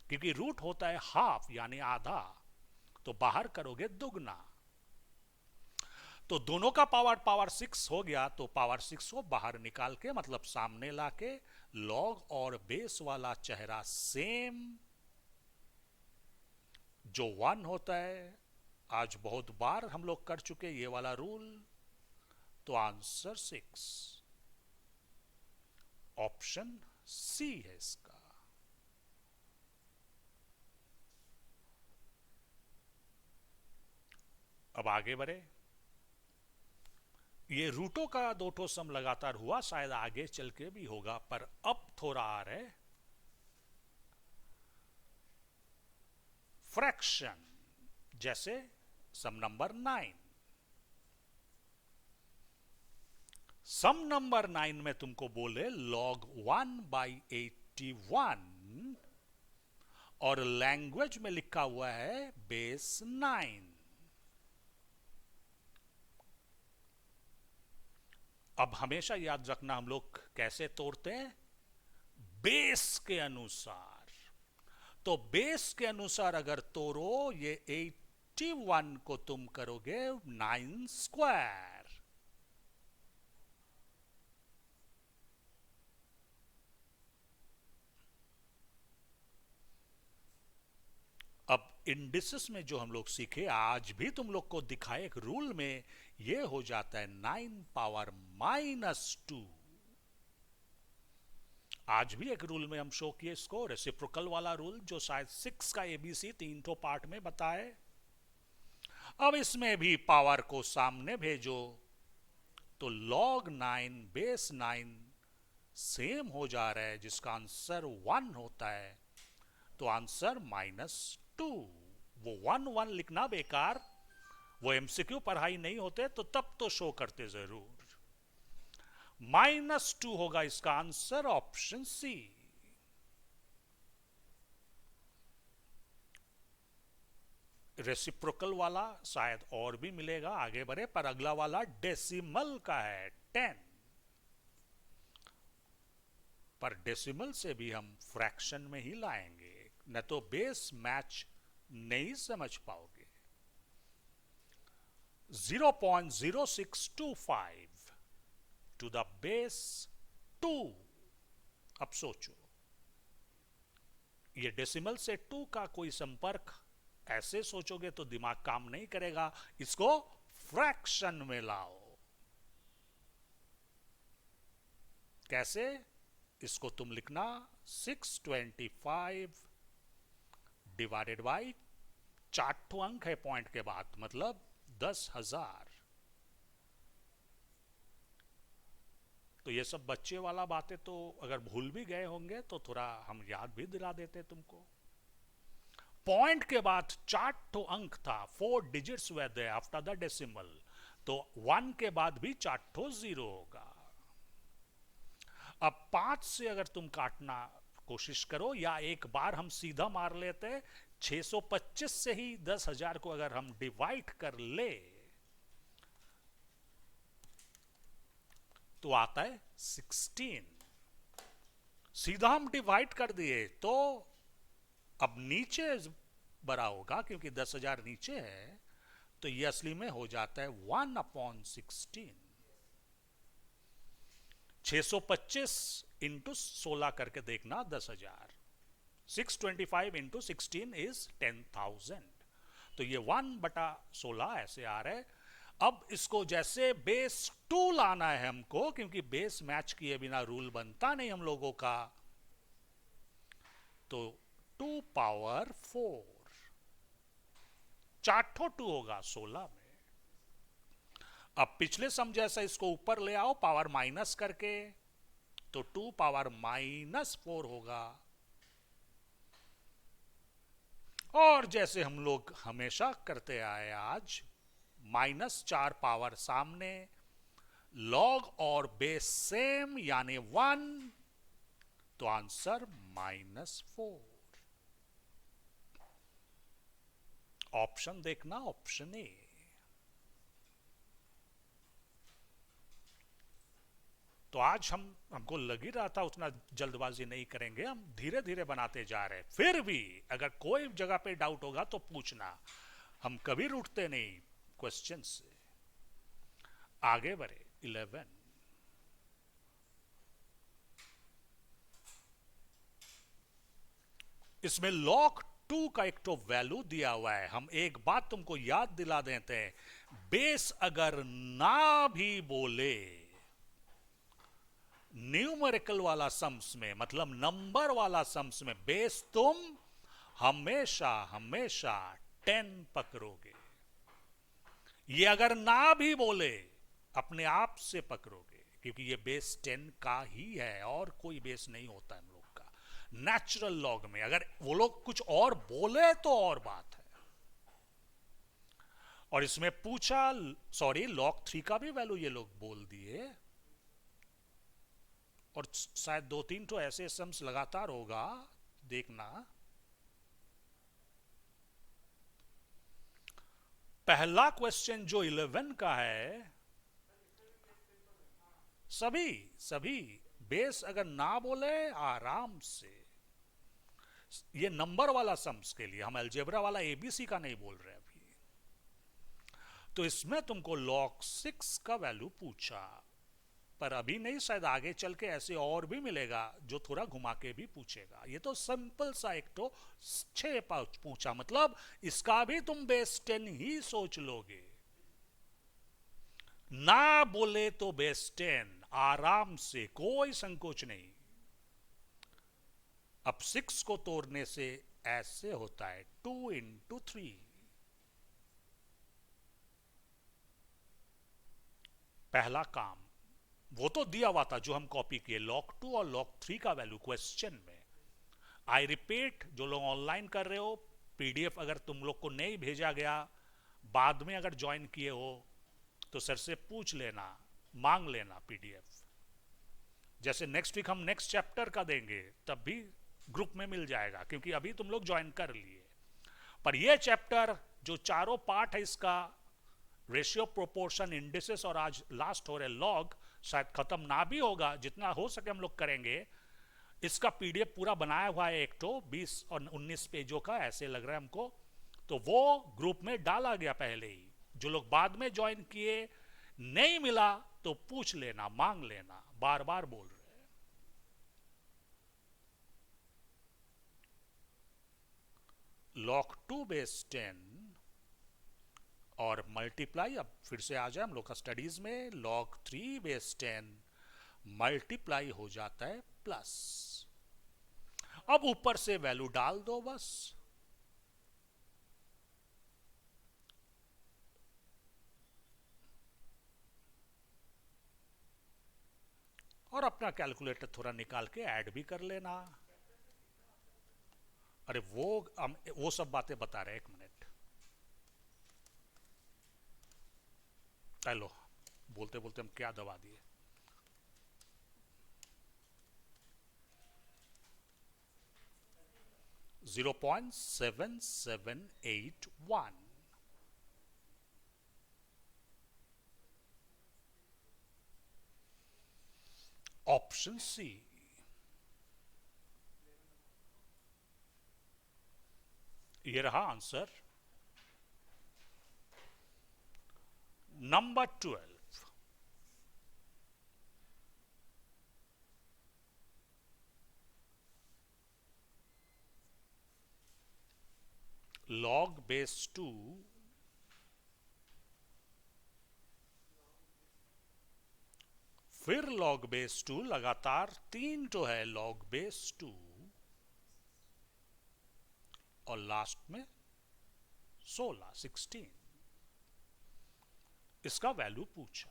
क्योंकि रूट होता है हाफ यानी आधा, तो बाहर करोगे दुगना। तो दोनों का पावर पावर 6 हो गया, तो पावर 6 को बाहर निकाल के मतलब सामने लाके लॉग और बेस वाला चेहरा सेम जो 1 होता है, आज बहुत बार हम लोग कर चुके ये वाला रूल। तो आंसर 6 ऑप्शन सी है इसका। अब आगे बढ़े। ये रूटों का दो ठो सम लगातार हुआ, शायद आगे चल के भी होगा, पर अब थोड़ा आ रहा है फ्रैक्शन। जैसे सम नंबर 9। सम नंबर 9 में तुमको बोले log 1/81 और लैंग्वेज में लिखा हुआ है बेस 9। अब हमेशा याद रखना हम लोग कैसे तोड़ते हैं, बेस के अनुसार। तो बेस के अनुसार अगर तोड़ो, ये 81 को तुम करोगे 9 स्क्वायर। अब इंडिसेस में जो हम लोग सीखे, आज भी तुम लोग को दिखाए एक रूल में, ये हो जाता है 9 पावर -2। आज भी एक रूल में हम शो किए इसको, रेसिप्रोकल वाला रूल, जो शायद 6 का एबीसी 3 ठो पार्ट में बताए। अब इसमें भी पावर को सामने भेजो, तो log 9 बेस 9 सेम हो जा रहा है, जिसका आंसर 1 होता है। तो आंसर -2। वो 1 1 लिखना बेकार, वो एमसीक्यू पढ़ाई नहीं होते तो तब तो शो करते जरूर। -2 होगा इसका आंसर, ऑप्शन सी। रेसिप्रोकल वाला शायद और भी मिलेगा, आगे बढ़े, पर अगला वाला डेसिमल का है 10। पर डेसिमल से भी हम फ्रैक्शन में ही लाएंगे, न तो बेस मैच नहीं समझ पाओगे। 0.0625 टू द बेस 2। अब सोचो, ये डेसिमल से 2 का कोई संपर्क, ऐसे सोचोगे तो दिमाग काम नहीं करेगा, इसको फ्रैक्शन में लाओ। कैसे? इसको तुम लिखना 625 डिवाइडेड बाई 4 अंक है पॉइंट के बाद, मतलब 10,000। तो ये सब बच्चे वाला बातें तो अगर भूल भी गए होंगे तो थोड़ा हम याद भी दिला देते तुमको। पॉइंट के बाद 4 अंक था, 4 digits were there after the decimal, तो 1 के बाद भी 4 जीरो होगा। अब 5 से अगर तुम काटना कोशिश करो, या एक बार हम सीधा मार लेते, 625 से ही 10,000 को अगर हम डिवाइड कर ले तो आता है 16। सीधा हम डिवाइड कर दिए तो अब नीचे बड़ा होगा, क्योंकि 10,000 नीचे है, तो ये असली में हो जाता है 1/16। 625 इंटू 16 करके देखना, 10,000। 625 इंटू 16 इज 10,000। तो ये 1/16 ऐसे आ रहा है। अब इसको जैसे बेस 2 लाना है हमको, क्योंकि बेस मैच किए बिना रूल बनता नहीं हम लोगों का, तो 2 पावर 4, 4 2 होगा 16 में। अब पिछले सम जैसा इसको ऊपर ले आओ पावर माइनस करके, तो 2 पावर -4 होगा। और जैसे हम लोग हमेशा करते आए, आज -4 पावर सामने, लॉग और बेस सेम यानी 1, तो आंसर -4। ऑप्शन देखना, ऑप्शन ए। तो आज हमको लग ही रहा था उतना जल्दबाजी नहीं करेंगे, हम धीरे धीरे बनाते जा रहे हैं। फिर भी अगर कोई जगह पे डाउट होगा तो पूछना, हम कभी रूठते नहीं क्वेश्चन से। आगे बढ़े 11। इसमें लॉग टू का एक तो वैल्यू दिया हुआ है। हम एक बात तुमको याद दिला देते हैं, बेस अगर ना भी बोले न्यूमेरिकल वाला सम्स में, मतलब नंबर वाला सम्स में, बेस तुम हमेशा हमेशा 10 पकड़ोगे। ये अगर ना भी बोले अपने आप से पकड़ोगे, क्योंकि ये बेस 10 का ही है और कोई बेस नहीं होता हम लोग का नेचुरल लॉग में। अगर वो लोग कुछ और बोले तो और बात है। और इसमें पूछा, सॉरी, लॉग 3 का भी वैल्यू ये लोग बोल दिए। और शायद 2-3 तो ऐसे सम्स लगातार होगा, देखना। पहला क्वेश्चन जो 11 का है, सभी सभी बेस अगर ना बोले आराम से। ये नंबर वाला सम्स के लिए, हम अलजेब्रा वाला एबीसी का नहीं बोल रहे अभी। तो इसमें तुमको लॉग 6 का वैल्यू पूछा, पर अभी नहीं, शायद आगे चल के ऐसे और भी मिलेगा जो थोड़ा घुमा के भी पूछेगा। ये तो सिंपल सा एक तो 6 पूछा, मतलब इसका भी तुम बेस 10 ही सोच लोगे। ना बोले तो बेस 10 आराम से, कोई संकोच नहीं। अब 6 को तोड़ने से ऐसे होता है 2 इंटू 3। पहला काम वो तो दिया हुआ था जो हम कॉपी किए, लॉग 2 और लॉग 3 का वैल्यू क्वेश्चन में। आई रिपीट, जो लोग ऑनलाइन कर रहे हो, पीडीएफ अगर तुम लोग को नहीं भेजा गया, बाद में अगर ज्वाइन किए हो तो सर से पूछ लेना, मांग लेना पीडीएफ। जैसे नेक्स्ट वीक हम नेक्स्ट चैप्टर का देंगे तब भी ग्रुप में मिल जाएगा, क्योंकि अभी तुम लोग ज्वाइन कर लिए। पर ये चैप्टर जो चारों पार्ट है इसका, रेशियो, प्रोपोर्शन, इंडिसेस और आज लास्ट हो रहे लॉग, शायद खत्म ना भी होगा, जितना हो सके हम लोग करेंगे। इसका पीडीएफ पूरा बनाया हुआ है, एक तो 20 और 19 पेजों का ऐसे लग रहा है हमको। तो वो ग्रुप में डाला गया पहले ही। जो लोग बाद में ज्वाइन किए, नहीं मिला तो पूछ लेना, मांग लेना, बार बार बोल रहे हैं। लॉग 2 बेस 10 और मल्टीप्लाई, अब फिर से आ जाए हम लोग का स्टडीज में, लॉग 3 बेस 10 मल्टीप्लाई हो जाता है प्लस। अब ऊपर से वैल्यू डाल दो बस। और अपना कैलकुलेटर थोड़ा निकाल के ऐड भी कर लेना। अरे वो सब बातें बता रहे, एक मिनट। हेलो, बोलते बोलते हम क्या दबा दिए। 0.7781। Option C. ये रहा आंसर। नंबर 12, log base 2 फिर log base 2, लगातार 3 तो है log base 2 और लास्ट में 16 इसका वैल्यू पूछा।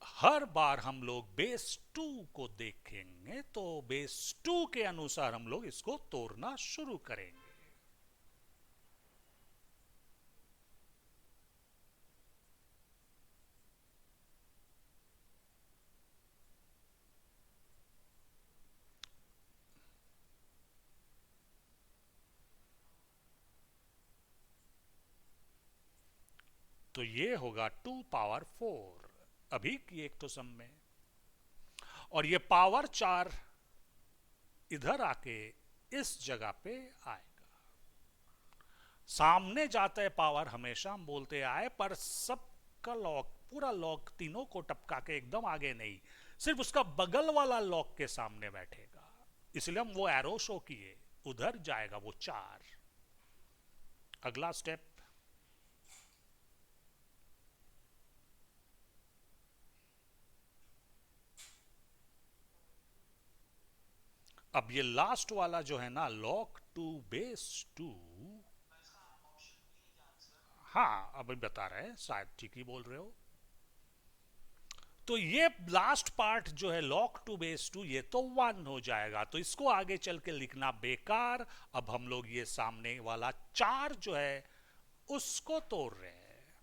हर बार हम लोग बेस 2 को देखेंगे तो बेस 2 के अनुसार हम लोग इसको तोड़ना शुरू करेंगे। तो ये होगा 2 पावर 4 अभी की एक तो सम में, और ये पावर 4 इधर आके इस जगह पे आएगा। सामने जाता है पावर, हमेशा हम बोलते आए, पर सबका लॉक, पूरा लॉक तीनों को टपका के एकदम आगे नहीं, सिर्फ उसका बगल वाला लॉक के सामने बैठेगा। इसलिए हम वो एरो शो किए, उधर जाएगा वो 4। अगला स्टेप, अब ये लास्ट वाला जो है ना, लॉक टू बेस 2। हाँ अभी बता रहे हैं, शायद ठीक ही बोल रहे हो। तो ये लास्ट पार्ट जो है लॉक टू बेस 2, ये तो 1 हो जाएगा, तो इसको आगे चल के लिखना बेकार। अब हम लोग ये सामने वाला 4 जो है उसको तोड़ रहे हैं।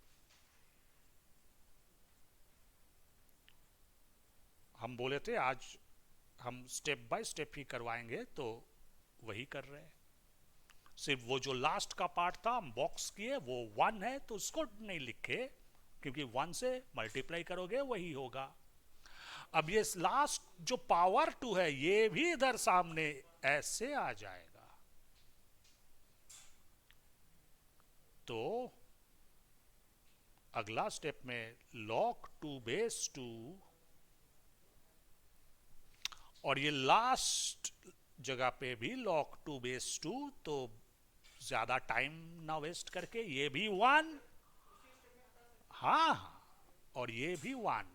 हम बोले थे आज हम स्टेप बाय स्टेप ही करवाएंगे, तो वही कर रहे हैं। सिर्फ वो जो लास्ट का पार्ट था हम बॉक्स किए, वो 1 है तो उसको नहीं लिखे, क्योंकि 1 से मल्टीप्लाई करोगे वही होगा। अब ये लास्ट जो पावर 2 है, ये भी इधर सामने ऐसे आ जाएगा। तो अगला स्टेप में लॉक 2 बेस 2, और ये लास्ट जगह पे भी लॉक 2 बेस 2, तो ज्यादा टाइम ना वेस्ट करके ये भी 1। हाँ और ये भी 1।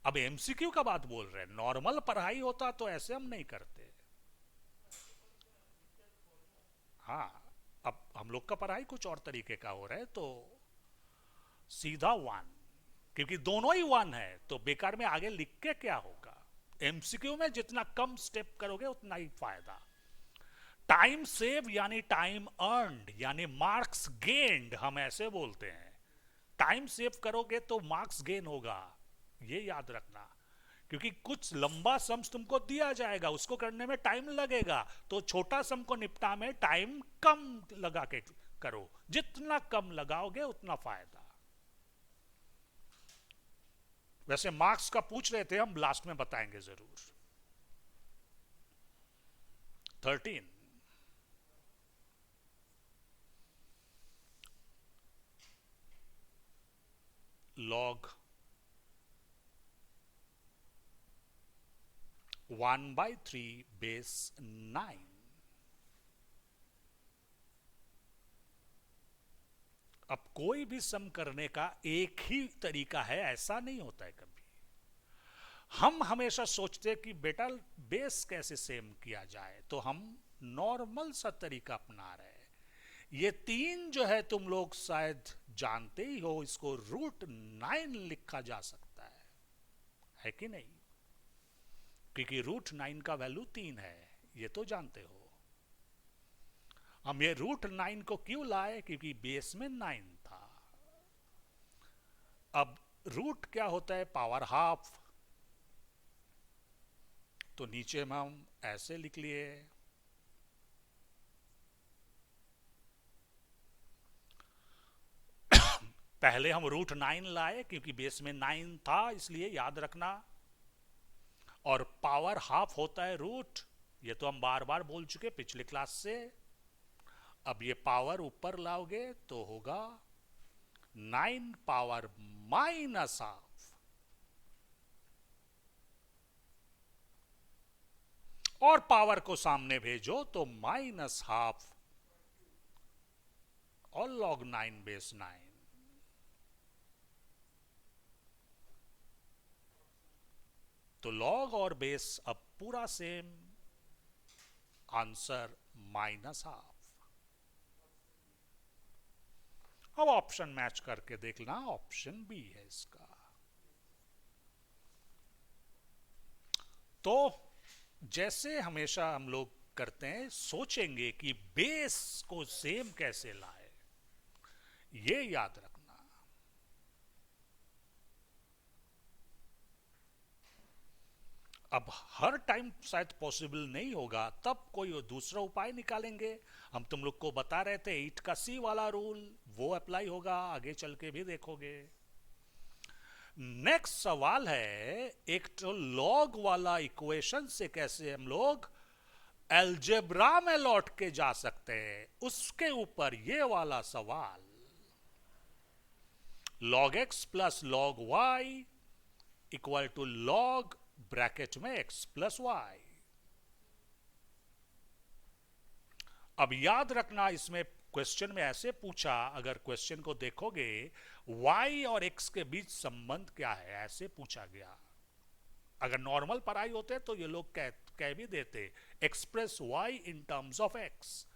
अब एमसीक्यू का बात बोल रहे हैं, नॉर्मल पढ़ाई होता तो ऐसे हम नहीं करते। हाँ अब हम लोग का पढ़ाई कुछ और तरीके का हो रहा है, तो सीधा 1, क्योंकि दोनों ही 1 है, तो बेकार में आगे लिख के क्या होगा। एमसीक्यू में जितना कम स्टेप करोगे उतना ही फायदा। टाइम सेव यानी टाइम अर्नड, यानी मार्क्स गेन्ड, हम ऐसे बोलते हैं। टाइम सेव करोगे तो मार्क्स गेन होगा, ये याद रखना। क्योंकि कुछ लंबा सम्स तुमको दिया जाएगा, उसको करने में टाइम लगेगा, तो छोटा सम को निपटा में टाइम कम लगा के करो। जितना कम लगाओगे उतना फायदा। वैसे मार्क्स का पूछ रहे थे, हम लास्ट में बताएंगे जरूर। 13, log 1/3 बेस 9। अब कोई भी सम करने का एक ही तरीका है, ऐसा नहीं होता है कभी। हम हमेशा सोचते हैं कि बेटा बेस कैसे सेम किया जाए, तो हम नॉर्मल सा तरीका अपना रहे हैं। ये 3 जो है तुम लोग शायद जानते ही हो, इसको √9 लिखा जा सकता है कि नहीं? क्योंकि √9 का वैल्यू 3 है, ये तो जानते हो। हम ये √9 को क्यों लाए? क्योंकि बेस में 9 था। अब रूट क्या होता है? Power half. तो नीचे में हम ऐसे लिख लिए, पहले हम √9 लाए क्योंकि बेस में 9 था, इसलिए याद रखना। और पावर हाफ होता है रूट, ये तो हम बार बार बोल चुके पिछले क्लास से। अब ये पावर ऊपर लाओगे तो होगा 9 पावर -हाफ, और पावर को सामने भेजो तो -हाफ और log 9 बेस 9। तो लॉग और बेस अब पूरा सेम, आंसर -हाफ। अब ऑप्शन मैच करके देखना, ऑप्शन बी है इसका। तो जैसे हमेशा हम लोग करते हैं, सोचेंगे कि बेस को सेम कैसे लाए, ये याद रखना। अब हर टाइम शायद पॉसिबल नहीं होगा, तब कोई दूसरा उपाय निकालेंगे। हम तुम लोग को बता रहे थे 8 का C वाला रूल, वो अप्लाई होगा, आगे चल के भी देखोगे। नेक्स्ट सवाल है, एक तो लॉग वाला इक्वेशन से कैसे हम लोग अलजेब्रा में लौट के जा सकते हैं। उसके ऊपर ये वाला सवाल, log x plus log y equal to log bracket में x प्लस y। अब याद रखना, इसमें क्वेश्चन में ऐसे पूछा, अगर क्वेश्चन को देखोगे y और x के बीच संबंध क्या है, ऐसे पूछा गया। अगर नॉर्मल पढ़ाई होते तो ये लोग कह भी देते express y in terms of x,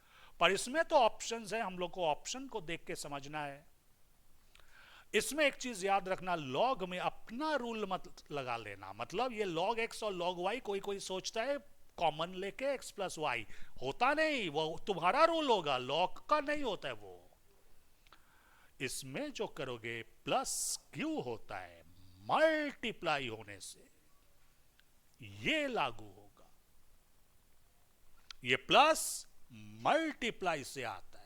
पर इसमें तो ऑप्शंस है, हम लोग को ऑप्शन को देख के समझना है। इसमें एक चीज याद रखना, लॉग में अपना रूल मत लगा लेना। मतलब ये log x और log y कोई कोई सोचता है कॉमन लेके x प्लस वाई, होता नहीं, वो तुम्हारा रूल होगा, लॉग का नहीं होता है वो। इसमें जो करोगे प्लस क्यू होता है मल्टीप्लाई होने से, ये लागू होगा। ये प्लस मल्टीप्लाई से आता है।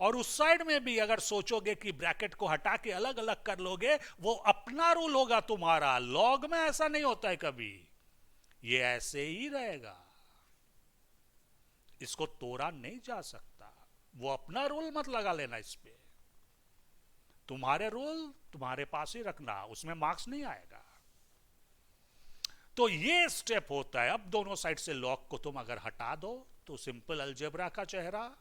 और उस साइड में भी अगर सोचोगे कि ब्रैकेट को हटा के अलग अलग कर लोगे, वो अपना रूल होगा तुम्हारा। लॉग में ऐसा नहीं होता है कभी, ये ऐसे ही रहेगा, इसको तोड़ा नहीं जा सकता। वो अपना रूल मत लगा लेना इस पे, तुम्हारे रूल तुम्हारे पास ही रखना, उसमें मार्क्स नहीं आएगा। तो ये स्टेप होता है। अब दोनों साइड से लॉग को तुम अगर हटा दो तो सिंपल अलजेब्रा का चेहरा।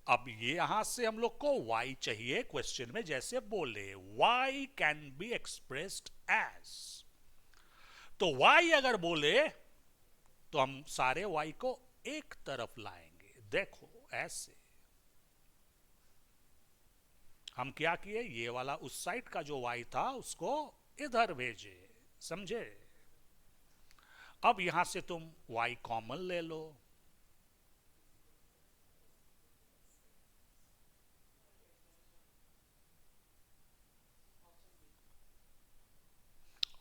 अब ये यहां से हम लोग को y चाहिए, क्वेश्चन में जैसे बोले y can be expressed as, तो y अगर बोले तो हम सारे y को एक तरफ लाएंगे। देखो ऐसे हम क्या किए, ये वाला उस साइड का जो y था उसको इधर भेजे, समझे। अब यहां से तुम y कॉमन ले लो,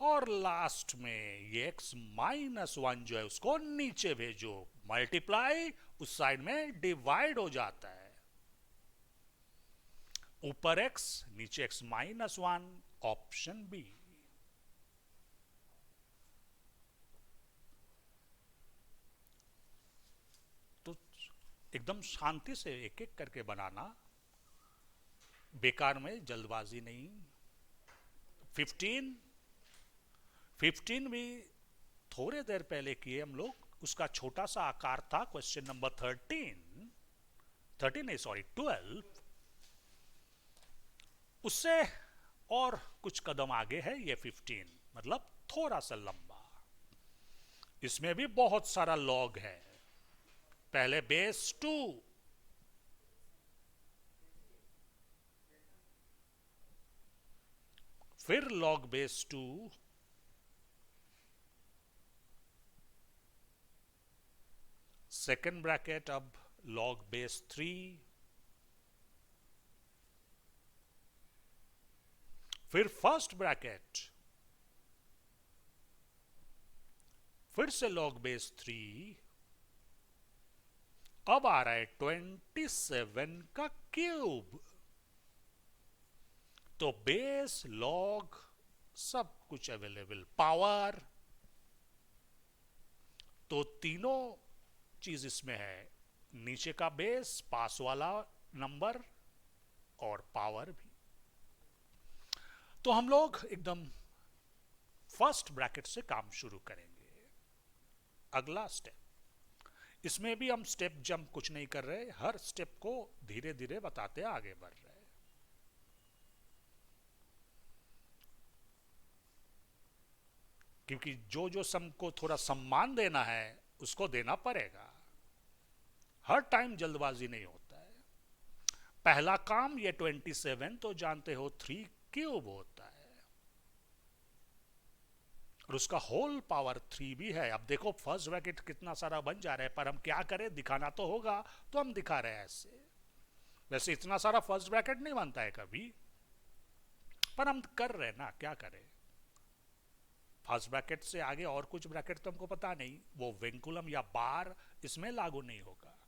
और लास्ट में ये x माइनस वन जो है उसको नीचे भेजो, मल्टीप्लाई उस साइड में डिवाइड हो जाता है। ऊपर x नीचे x minus one, option B. तो एकदम शांति से एक एक करके बनाना, बेकार में जल्दबाजी नहीं। 15 भी थोड़े देर पहले किए हम लोग, उसका छोटा सा आकार था क्वेश्चन नंबर 13 नहीं सॉरी 12, उससे और कुछ कदम आगे है ये 15, मतलब थोड़ा सा लंबा। इसमें भी बहुत सारा लॉग है। पहले बेस 2, फिर लॉग बेस 2, सेकेंड ब्रैकेट अब log बेस 3, फिर फर्स्ट ब्रैकेट, फिर से log बेस 3, अब आ रहा है 27 का क्यूब। तो बेस लॉग सब कुछ अवेलेबल, पावर, तो तीनों चीज इसमें है, नीचे का बेस, पास वाला नंबर और पावर भी। तो हम लोग एकदम फर्स्ट ब्रैकेट से काम शुरू करेंगे। अगला स्टेप, इसमें भी हम स्टेप जंप कुछ नहीं कर रहे, हर स्टेप को धीरे धीरे बताते आगे बढ़ रहे। क्योंकि जो जो सम को थोड़ा सम्मान देना है उसको देना पड़ेगा, हर टाइम जल्दबाजी नहीं होता है। पहला काम ये 27 तो जानते हो 3 क्यूब होता है, और उसका होल पावर 3 भी है। अब देखो फर्स्ट ब्रैकेट कितना सारा बन जा रहा है, पर हम क्या करें, दिखाना तो होगा, तो हम दिखा रहे हैं ऐसे। वैसे इतना सारा फर्स्ट ब्रैकेट नहीं बनता है कभी, पर हम कर रहे हैं ना, क्या करें। फर्स्ट ब्रैकेट से आगे और कुछ ब्रैकेट तो हमको पता नहीं, वो विंकुलम या बार इसमें लागू नहीं होगा।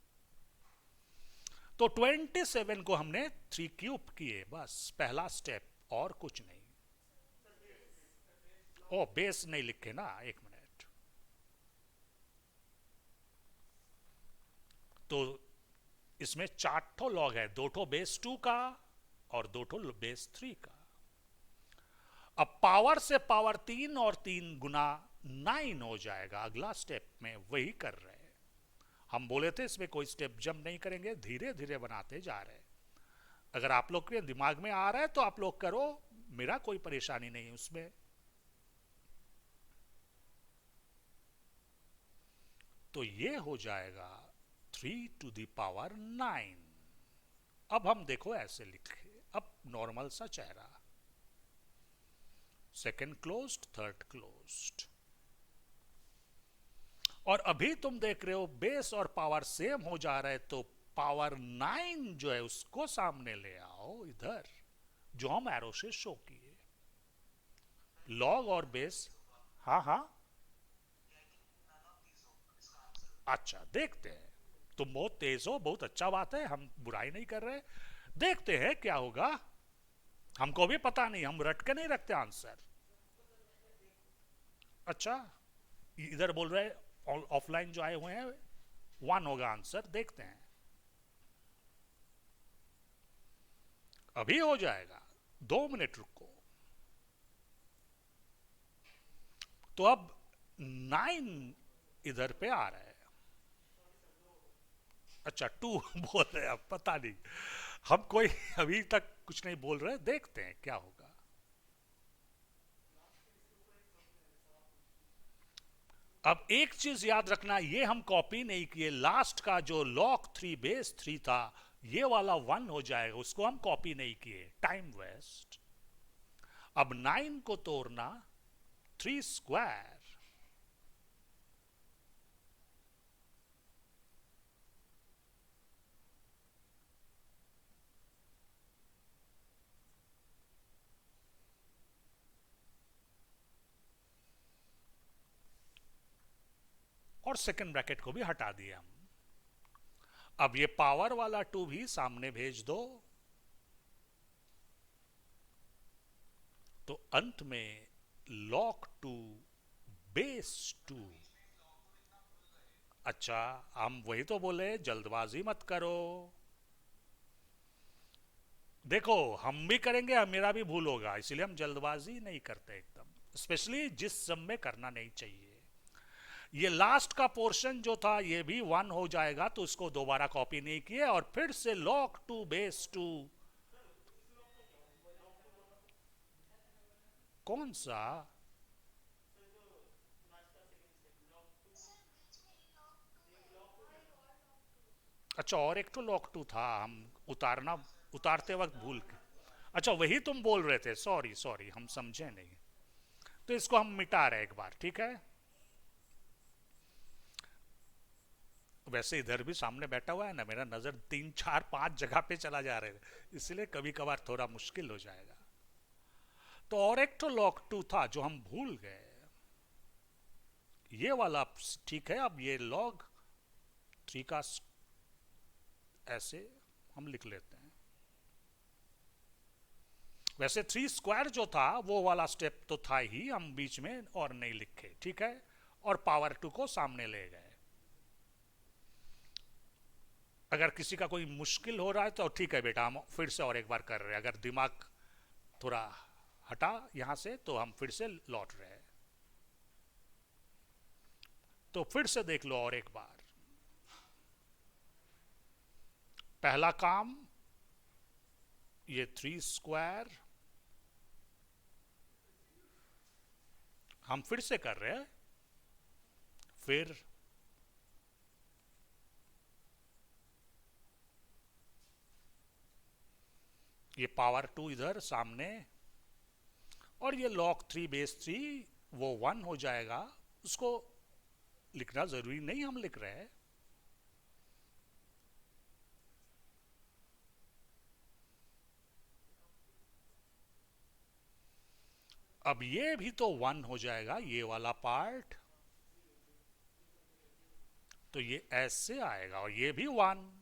तो 27 को हमने 3 क्यूब किए, बस पहला स्टेप, और कुछ नहीं। ओ बेस नहीं लिखे ना, एक मिनट। तो इसमें 4 लॉग है, 2 बेस 2 का और 2 बेस 3 का। अब पावर से पावर 3 और 3 गुना 9 हो जाएगा। अगला स्टेप में वही कर रहे हैं। हम बोले थे इसमें कोई स्टेप जंप नहीं करेंगे, धीरे धीरे बनाते जा रहे हैं। अगर आप लोग के दिमाग में आ रहा है तो आप लोग करो, मेरा कोई परेशानी नहीं उसमें। तो ये हो जाएगा 3 to the power 9। अब हम देखो ऐसे लिखे, अब नॉर्मल सा चेहरा, सेकंड क्लोज्ड, थर्ड क्लोज्ड। और अभी तुम देख रहे हो बेस और पावर सेम हो जा रहा है, तो पावर 9 जो है उसको सामने ले आओ इधर, जो हम एरो से शो किए। लॉग और बेस, हाँ हाँ, अच्छा देखते हैं। तुम बहुत तेज हो, बहुत अच्छा बात है, हम बुराई नहीं कर रहे। देखते हैं क्या होगा। हमको भी पता नहीं, हम रट के नहीं रखते आंसर। अच्छा, इधर बोल रहे ऑफलाइन जो आए हुए हैं 1 होगा आंसर, देखते हैं। अभी हो जाएगा, 2 मिनट रुको। तो अब 9 इधर पे आ रहा है। अच्छा 2 बोल रहे हैं, अब पता नहीं, हम कोई अभी तक कुछ नहीं बोल रहे, देखते हैं क्या होगा। अब एक चीज याद रखना, ये हम कॉपी नहीं किए, लास्ट का जो log 3 बेस 3 था, ये वाला 1 हो जाएगा, उसको हम कॉपी नहीं किए, टाइम वेस्ट। अब 9 को तोड़ना 3 स्क्वायर, और सेकंड ब्रैकेट को भी हटा दिया हम। अब ये पावर वाला 2 भी सामने भेज दो, तो अंत में log 2 बेस 2। अच्छा, हम वही तो बोले, जल्दबाजी मत करो। देखो हम भी करेंगे, मेरा भी भूल होगा, इसलिए हम जल्दबाजी नहीं करते एकदम, स्पेशली जिस सब में करना नहीं चाहिए। ये लास्ट का पोर्शन जो था ये भी 1 हो जाएगा, तो इसको दोबारा कॉपी नहीं किए, और फिर से log 2 बेस 2। कौन सा? अच्छा, और एक तो log 2 था, हम उतारना, उतारते वक्त भूल के। अच्छा वही तुम बोल रहे थे, सॉरी सॉरी, हम समझे नहीं। तो इसको हम मिटा रहे एक बार, ठीक है। वैसे इधर भी सामने बैठा हुआ है ना, मेरा नजर 3 4 5 जगह पे चला जा रहा है, इसलिए कभी कभार थोड़ा मुश्किल हो जाएगा। तो और एक तो log 2 था जो हम भूल गए, ये वाला ठीक है। अब ये log 3 का ऐसे हम लिख लेते हैं। वैसे 3 स्क्वायर जो था वो वाला स्टेप तो था ही, हम बीच में और नहीं लिखे, ठीक है। और पावर 2 को सामने ले गए। अगर किसी का कोई मुश्किल हो रहा है तो ठीक है बेटा, हम फिर से और एक बार कर रहे हैं। अगर दिमाग थोड़ा हटा यहां से तो हम फिर से लौट रहे हैं। तो फिर से देख लो और एक बार। पहला काम, ये 3 स्क्वायर हम फिर से कर रहे हैं। फिर ये पावर 2 इधर सामने, और ये log 3 बेस 3, वो 1 हो जाएगा। उसको लिखना जरूरी नहीं, हम लिख रहे हैं। अब ये भी तो 1 हो जाएगा, ये वाला पार्ट, तो ये ऐसे आएगा, और ये भी 1,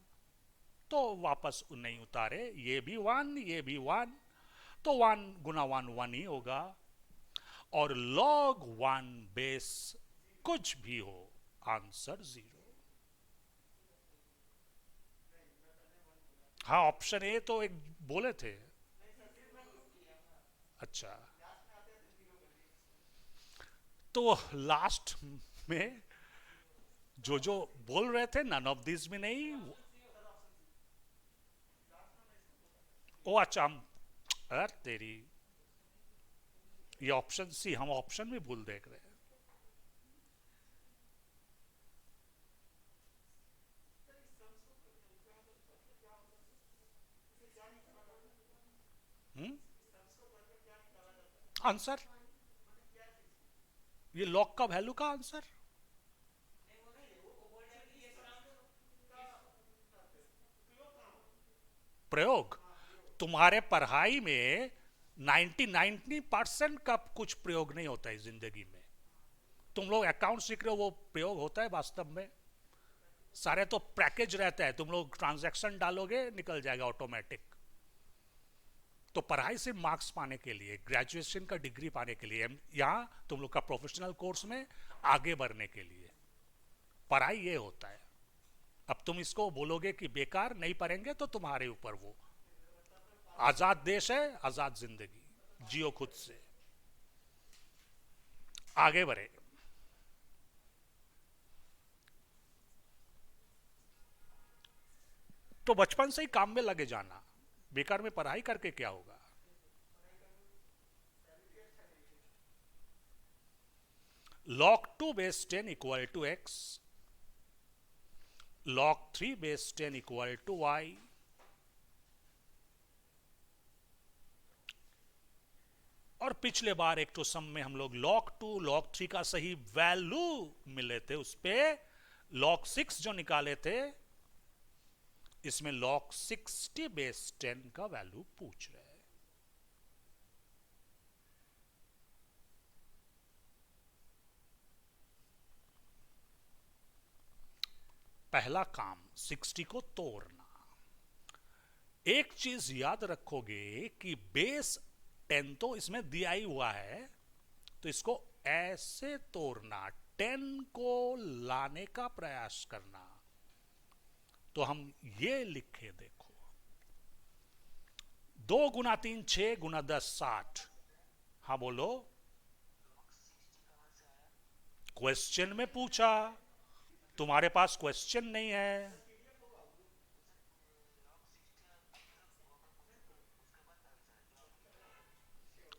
तो वापस नहीं उतारे, ये भी 1, ये भी 1, तो 1 गुना 1 1 ही होगा। और log 1 बेस कुछ भी हो, आंसर 0। हाँ, ऑप्शन ए तो एक बोले थे। अच्छा, तो लास्ट में जो जो बोल रहे थे नन ऑफ दिस में नहीं। ओ अच्छा, हम अरे तेरी, ये ऑप्शन सी, हम ऑप्शन भी भूल देख रहे हैं। आंसर, ये लॉग का वैल्यू का आंसर। प्रयोग, तुम्हारे पढ़ाई में 90% का कुछ प्रयोग नहीं होता है जिंदगी में। तुम लोग अकाउंट सीख रहे हो, वो प्रयोग होता है वास्तव में? सारे तो पैकेज रहता है, तुम लोग ट्रांजैक्शन डालोगे निकल जाएगा ऑटोमेटिक। तो पढ़ाई से मार्क्स पाने के लिए, ग्रेजुएशन का डिग्री पाने के लिए, यहां तुम लोग का प्रोफेशनल कोर्स में आगे बढ़ने के लिए पढ़ाई ये होता है। अब तुम इसको बोलोगे कि बेकार नहीं पढ़ेंगे तो तुम्हारे ऊपर वो। आजाद देश है, आजाद जिंदगी जियो खुद से। आगे बढ़े। तो बचपन से ही काम में लगे जाना, बेकार में पढ़ाई करके क्या होगा। log 2 base 10 equal to x, log 3 base 10 equal to y, और पिछले बार एक तो सम में हम लोग log 2 log 3 का सही वैल्यू मिले थे, उस पे log 6 जो निकाले थे, इसमें log 60 बेस 10 का वैल्यू पूछ रहे हैं। पहला काम 60 को तोड़ना। एक चीज याद रखोगे कि बेस 10 तो इसमें दिया ही हुआ है, तो इसको ऐसे तोड़ना, 10 को लाने का प्रयास करना। तो हम ये लिखे, देखो 2 गुना 3 6 गुना 10 60। हाँ बोलो, क्वेश्चन में पूछा, तुम्हारे पास क्वेश्चन नहीं है।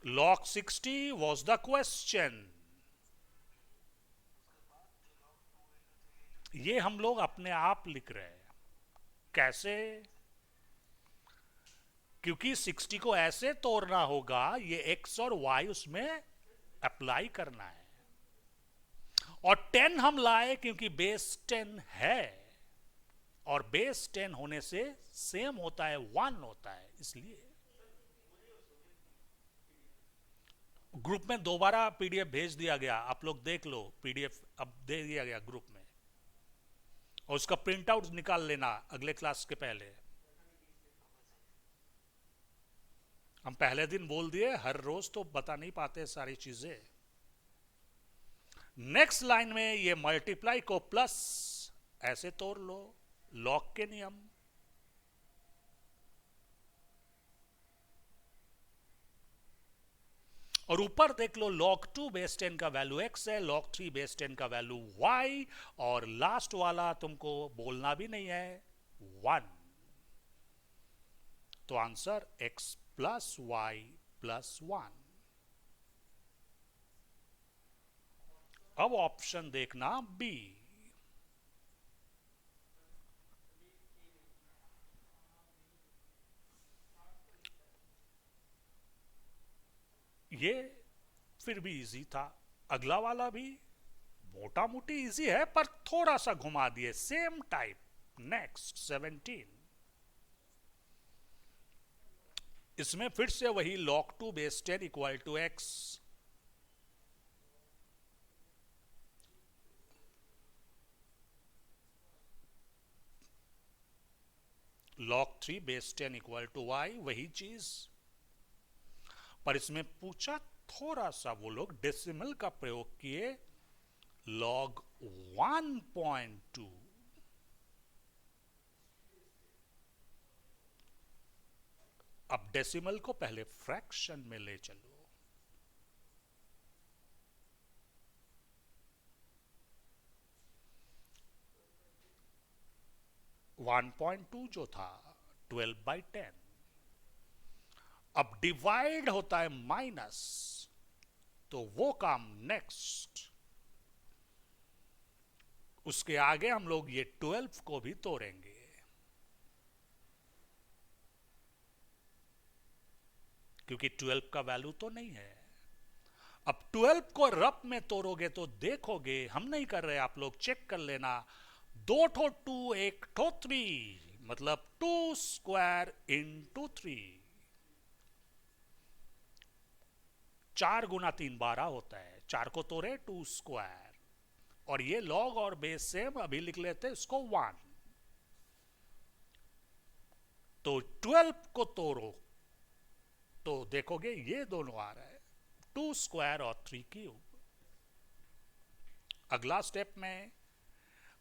log 60 was the question। ये हम लोग अपने आप लिख रहे हैं। कैसे? क्योंकि 60 को ऐसे तोड़ना होगा, ये x और y उसमें अप्लाई करना है, और 10 हम लाए क्योंकि बेस 10 है, और बेस 10 होने से सेम होता है, 1 होता है, इसलिए। ग्रुप में दोबारा पीडीएफ भेज दिया गया, आप लोग देख लो, पीडीएफ अब दे दिया गया ग्रुप में, और उसका प्रिंट आउट निकाल लेना अगले क्लास के पहले। हम पहले दिन बोल दिए, हर रोज तो बता नहीं पाते सारी चीजें। नेक्स्ट लाइन में ये मल्टीप्लाई को प्लस ऐसे तोड़ लो, लॉग के नियम। और ऊपर देख लो, log 2 बेस 10 का वैल्यू x है, log 3 बेस 10 का वैल्यू y, और लास्ट वाला तुमको बोलना भी नहीं है, 1। तो answer x plus y plus 1। अब ऑप्शन देखना बी। ये फिर भी इजी था, अगला वाला भी मोटा मोटी इजी है, पर थोड़ा सा घुमा दिए, सेम टाइप। नेक्स्ट 17, इसमें फिर से वही log 2 base 10 equal to x, log 3 base 10 equal to y, वही चीज, पर इसमें पूछा थोड़ा सा वो लोग डेसिमल का प्रयोग किए, लॉग 1.2। अब डेसिमल को पहले फ्रैक्शन में ले चलो। 1.2 जो था 12/10, अब डिवाइड होता है माइनस, तो वो काम नेक्स्ट। उसके आगे हम लोग ये 12 को भी तोड़ेंगे, क्योंकि 12 का वैल्यू तो नहीं है। अब 12 को रफ में तोड़ोगे तो देखोगे, हम नहीं कर रहे, आप लोग चेक कर लेना, 2 ठो 2 1 ठो 3, मतलब 2 स्क्वायर इंटू 3। 4 गुना 3 12 होता है, 4 को तोड़े 2 स्क्वायर, और ये लॉग और बेस सेम, अभी लिख लेते हैं इसको 1। तो 12 को तोड़ो तो देखोगे ये दोनों आ रहा है, 2 स्क्वायर और 3 क्यूब। अगला स्टेप में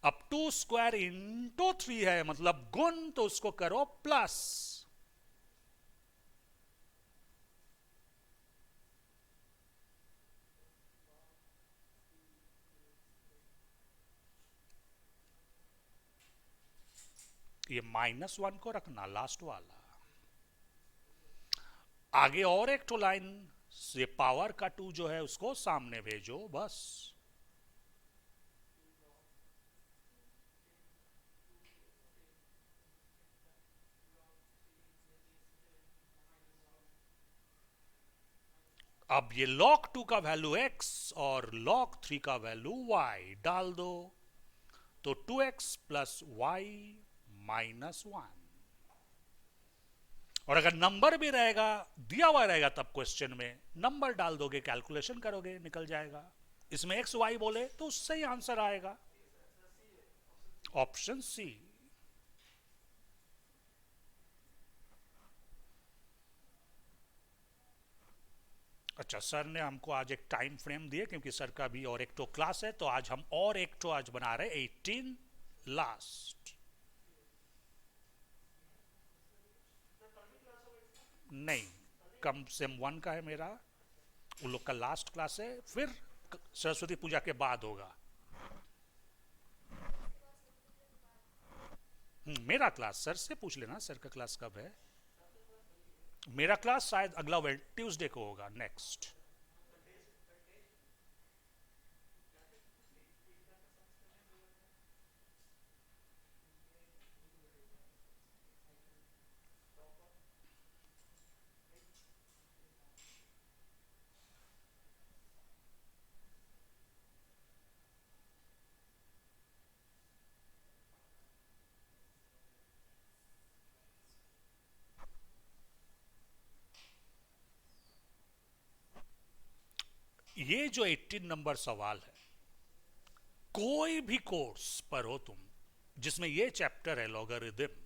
अब 2 स्क्वायर इंटू 3 है, मतलब गुण, तो उसको करो प्लस। ये -1 को रखना लास्ट वाला। आगे और एक तो लाइन से पावर का 2 जो है उसको सामने भेजो, बस। अब ये log 2 का वैल्यू x और log 3 का वैल्यू y डाल दो, तो 2x प्लस वाई -1। और अगर नंबर भी रहेगा, दिया हुआ रहेगा, तब क्वेश्चन में नंबर डाल दोगे, कैलकुलेशन करोगे, निकल जाएगा। इसमें एक्स वाई बोले तो उससे ही आंसर आएगा, ऑप्शन सी। अच्छा, सर ने हमको आज एक टाइम फ्रेम दिए, क्योंकि सर का भी और एक तो क्लास है, तो आज हम और एक तो आज बना रहे 18 लास्ट। नहीं, कम सेम 1 का है मेरा, उन लोग का लास्ट क्लास है, फिर सरस्वती पूजा के बाद होगा। मेरा क्लास सर से पूछ लेना, सर का क्लास कब है। मेरा क्लास शायद अगला ट्यूसडे को होगा, नेक्स्ट। ये जो 18 नंबर सवाल है, कोई भी कोर्स पर हो तुम, जिसमें ये चैप्टर है लॉगरिदम,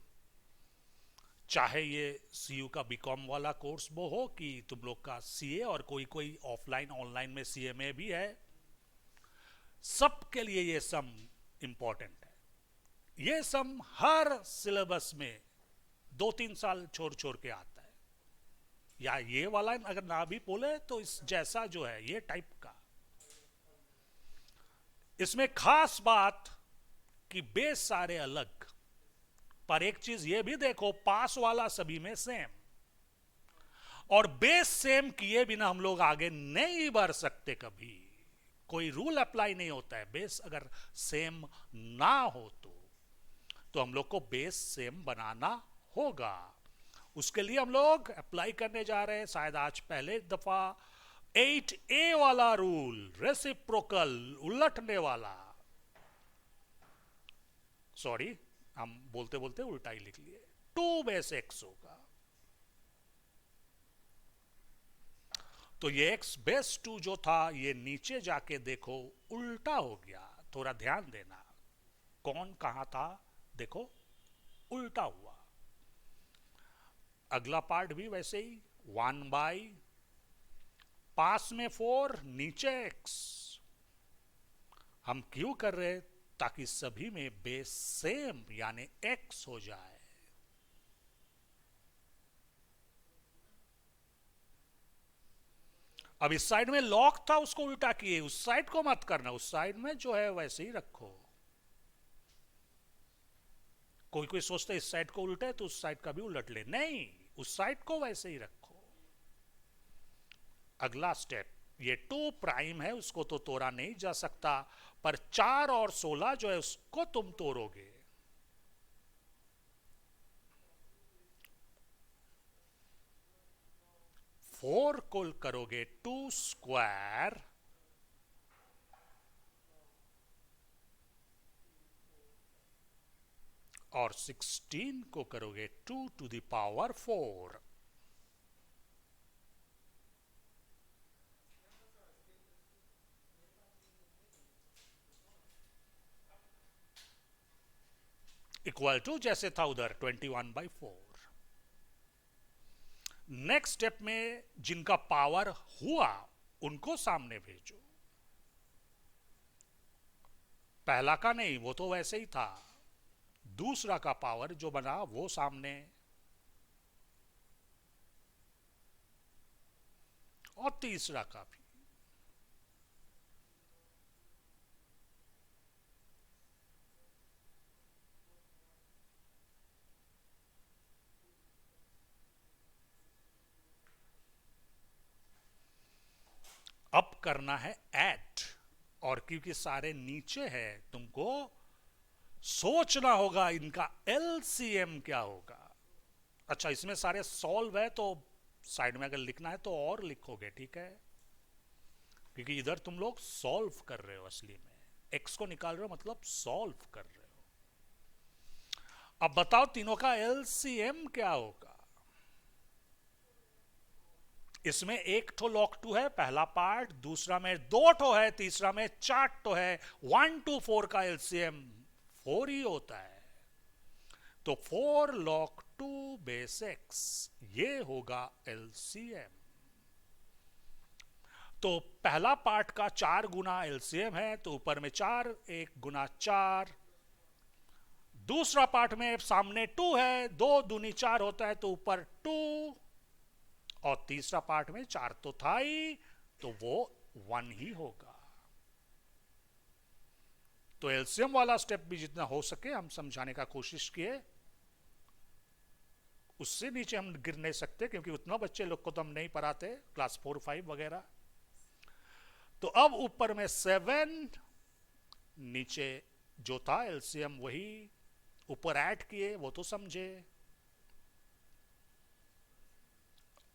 चाहे ये सीयू का बीकॉम वाला कोर्स वो हो, कि तुम लोग का सीए, और कोई कोई ऑफलाइन ऑनलाइन में सीएमए भी है, सबके लिए ये सम इंपॉर्टेंट है। ये सम हर सिलेबस में 2-3 साल छोड़ छोड़ के आता है, या ये वाला अगर ना भी बोले तो इस जैसा जो है ये टाइप का। इसमें खास बात कि बेस सारे अलग, पर एक चीज ये भी देखो, पास वाला सभी में सेम, और बेस सेम किए बिना हम लोग आगे नहीं बढ़ सकते कभी। कोई रूल अप्लाई नहीं होता है, बेस अगर सेम ना हो तो हम लोग को बेस सेम बनाना होगा। उसके लिए हम लोग अप्लाई करने जा रहे हैं, शायद आज पहले दफा 8A वाला रूल, रेसिप्रोकल, उलटने वाला। सॉरी, हम बोलते बोलते उल्टा ही लिख लिए, 2 बेस x होगा। तो ये x बेस 2 जो था, ये नीचे जाके देखो उल्टा हो गया, थोड़ा ध्यान देना, कौन कहां था, देखो उल्टा हुआ। अगला पार्ट भी वैसे ही, 1/, पास में 4, नीचे x। हम क्यों कर रहे? ताकि सभी में बेस सेम यानी x हो जाए। अब इस साइड में लॉक था, उसको उल्टा किए, उस साइड को मत करना, उस साइड में जो है वैसे ही रखो। कोई कोई सोचता है इस साइड को उल्टे तो उस साइड का भी उलट ले, नहीं, उस साइड को वैसे ही रखो। अगला स्टेप, ये 2 प्राइम है, उसको तो तोड़ा नहीं जा सकता, पर 4 और 16 जो है उसको तुम तोड़ोगे। फोर को करोगे 2 स्क्वायर और 16 को करोगे 2 to the power 4। Equal to जैसे था उधर 21/4। नेक्स्ट स्टेप में जिनका पावर हुआ उनको सामने भेजो। पहला का नहीं, वो तो वैसे ही था, दूसरा का पावर जो बना वो सामने, और तीसरा का भी। अब करना है ऐड, और क्योंकि सारे नीचे है तुमको सोचना होगा इनका एलसीएम क्या होगा। अच्छा, इसमें सारे सॉल्व है तो साइड में अगर लिखना है तो और लिखोगे, ठीक है, क्योंकि इधर तुम लोग सॉल्व कर रहे हो, असली में एक्स को निकाल रहे हो मतलब सॉल्व कर रहे हो। अब बताओ तीनों का एलसीएम क्या होगा। इसमें एक ठो लॉग 2 है पहला पार्ट, दूसरा में 2 ठो है, तीसरा में 4 ठो है। 1 to 4 का एलसीएम 4 ही होता है, तो 4 log 2 बेस x ये होगा एलसीएम। तो पहला पार्ट का 4 गुना एलसीएम है, तो ऊपर में 4, 1 गुना 4। दूसरा पार्ट में सामने 2 है, 2 दूनी 4 होता है, तो ऊपर 2, और तीसरा पार्ट में 4 तो था ही, तो वो 1 ही होगा। तो एलसीएम वाला स्टेप भी जितना हो सके हम समझाने का कोशिश किए, उससे नीचे हम गिर नहीं सकते क्योंकि उतना बच्चे लोग को तो हम नहीं पढ़ाते, क्लास 4, 5 वगैरह। तो अब ऊपर में 7, नीचे जो था एलसीएम वही, ऊपर ऐड किए वो तो समझे।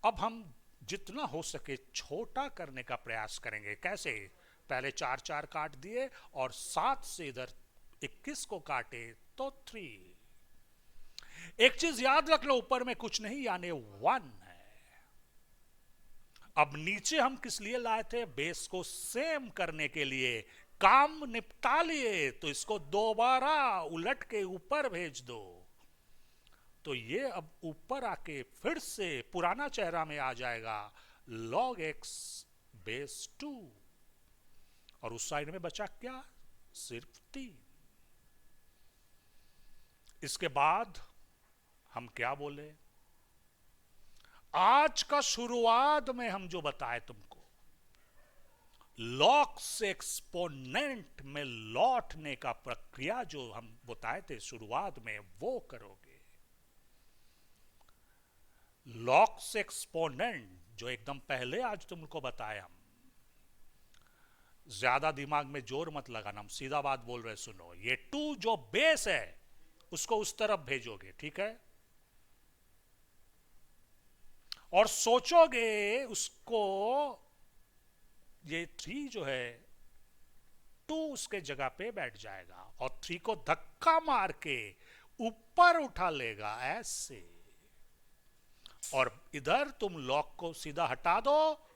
अब हम जितना हो सके छोटा करने का प्रयास करेंगे। कैसे? पहले 4 4 काट दिए और 7 से इधर 21 को काटे तो 3। एक चीज याद रख लो, ऊपर में कुछ नहीं यानी 1 है। अब नीचे हम किस लिए लाए थे? बेस को सेम करने के लिए। काम निपटा लिए तो इसको दोबारा उलट के ऊपर भेज दो, तो ये अब ऊपर आके फिर से पुराना चेहरा में आ जाएगा, log x बेस 2, और उस साइड में बचा क्या? सिर्फ 3। इसके बाद हम क्या बोले? आज का शुरुआत में हम जो बताए तुमको, लॉग से एक्सपोनेंट में लौटने का प्रक्रिया जो हम बताए थे शुरुआत में, वो करोगे। लॉग से एक्सपोनेंट जो एकदम पहले आज तुमको बताया, हम ज्यादा दिमाग में जोर मत लगाना, हम सीधा बात बोल रहे, सुनो। ये 2 जो बेस है उसको उस तरफ भेजोगे, ठीक है, और सोचोगे उसको, ये 3 जो है 2 उसके जगह पे बैठ जाएगा और 3 को धक्का मार के ऊपर उठा लेगा ऐसे, और इधर तुम लॉग को सीधा हटा दो,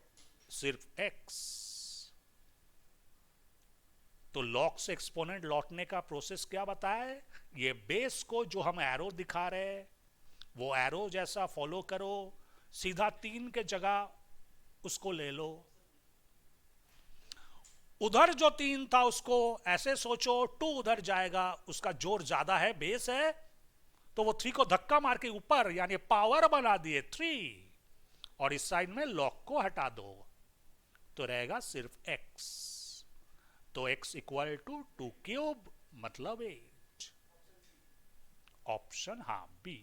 सिर्फ x। तो लॉग से एक्सपोनेंट लौटने का प्रोसेस क्या बताए? ये बेस को जो हम एरो दिखा रहे वो एरो जैसा फॉलो करो, सीधा 3 के जगह उसको ले लो, उधर जो 3 था उसको ऐसे सोचो, 2 उधर जाएगा, उसका जोर ज्यादा है, बेस है, तो वो 3 को धक्का मार के ऊपर यानी पावर बना दिए 3, और इस साइड में लॉग को हटा दो तो रहेगा सिर्फ x। तो x इक्वल टू 2 क्यूब मतलब 8। ऑप्शन हाँ बी।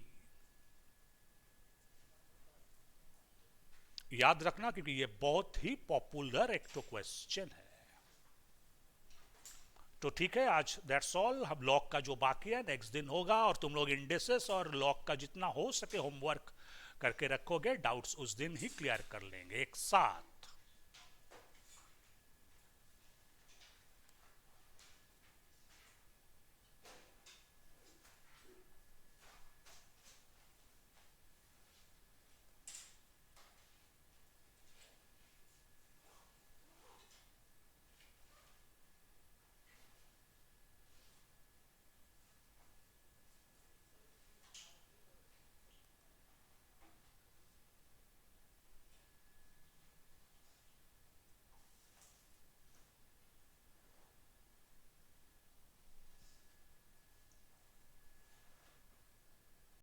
याद रखना क्योंकि ये बहुत ही पॉपुलर एक तो क्वेश्चन है। तो ठीक है, आज दैट्स ऑल। हम लॉग का जो बाकी है नेक्स्ट दिन होगा, और तुम लोग इंडेसेस और लॉग का जितना हो सके होमवर्क करके रखोगे, डाउट्स उस दिन ही क्लियर कर लेंगे एक साथ।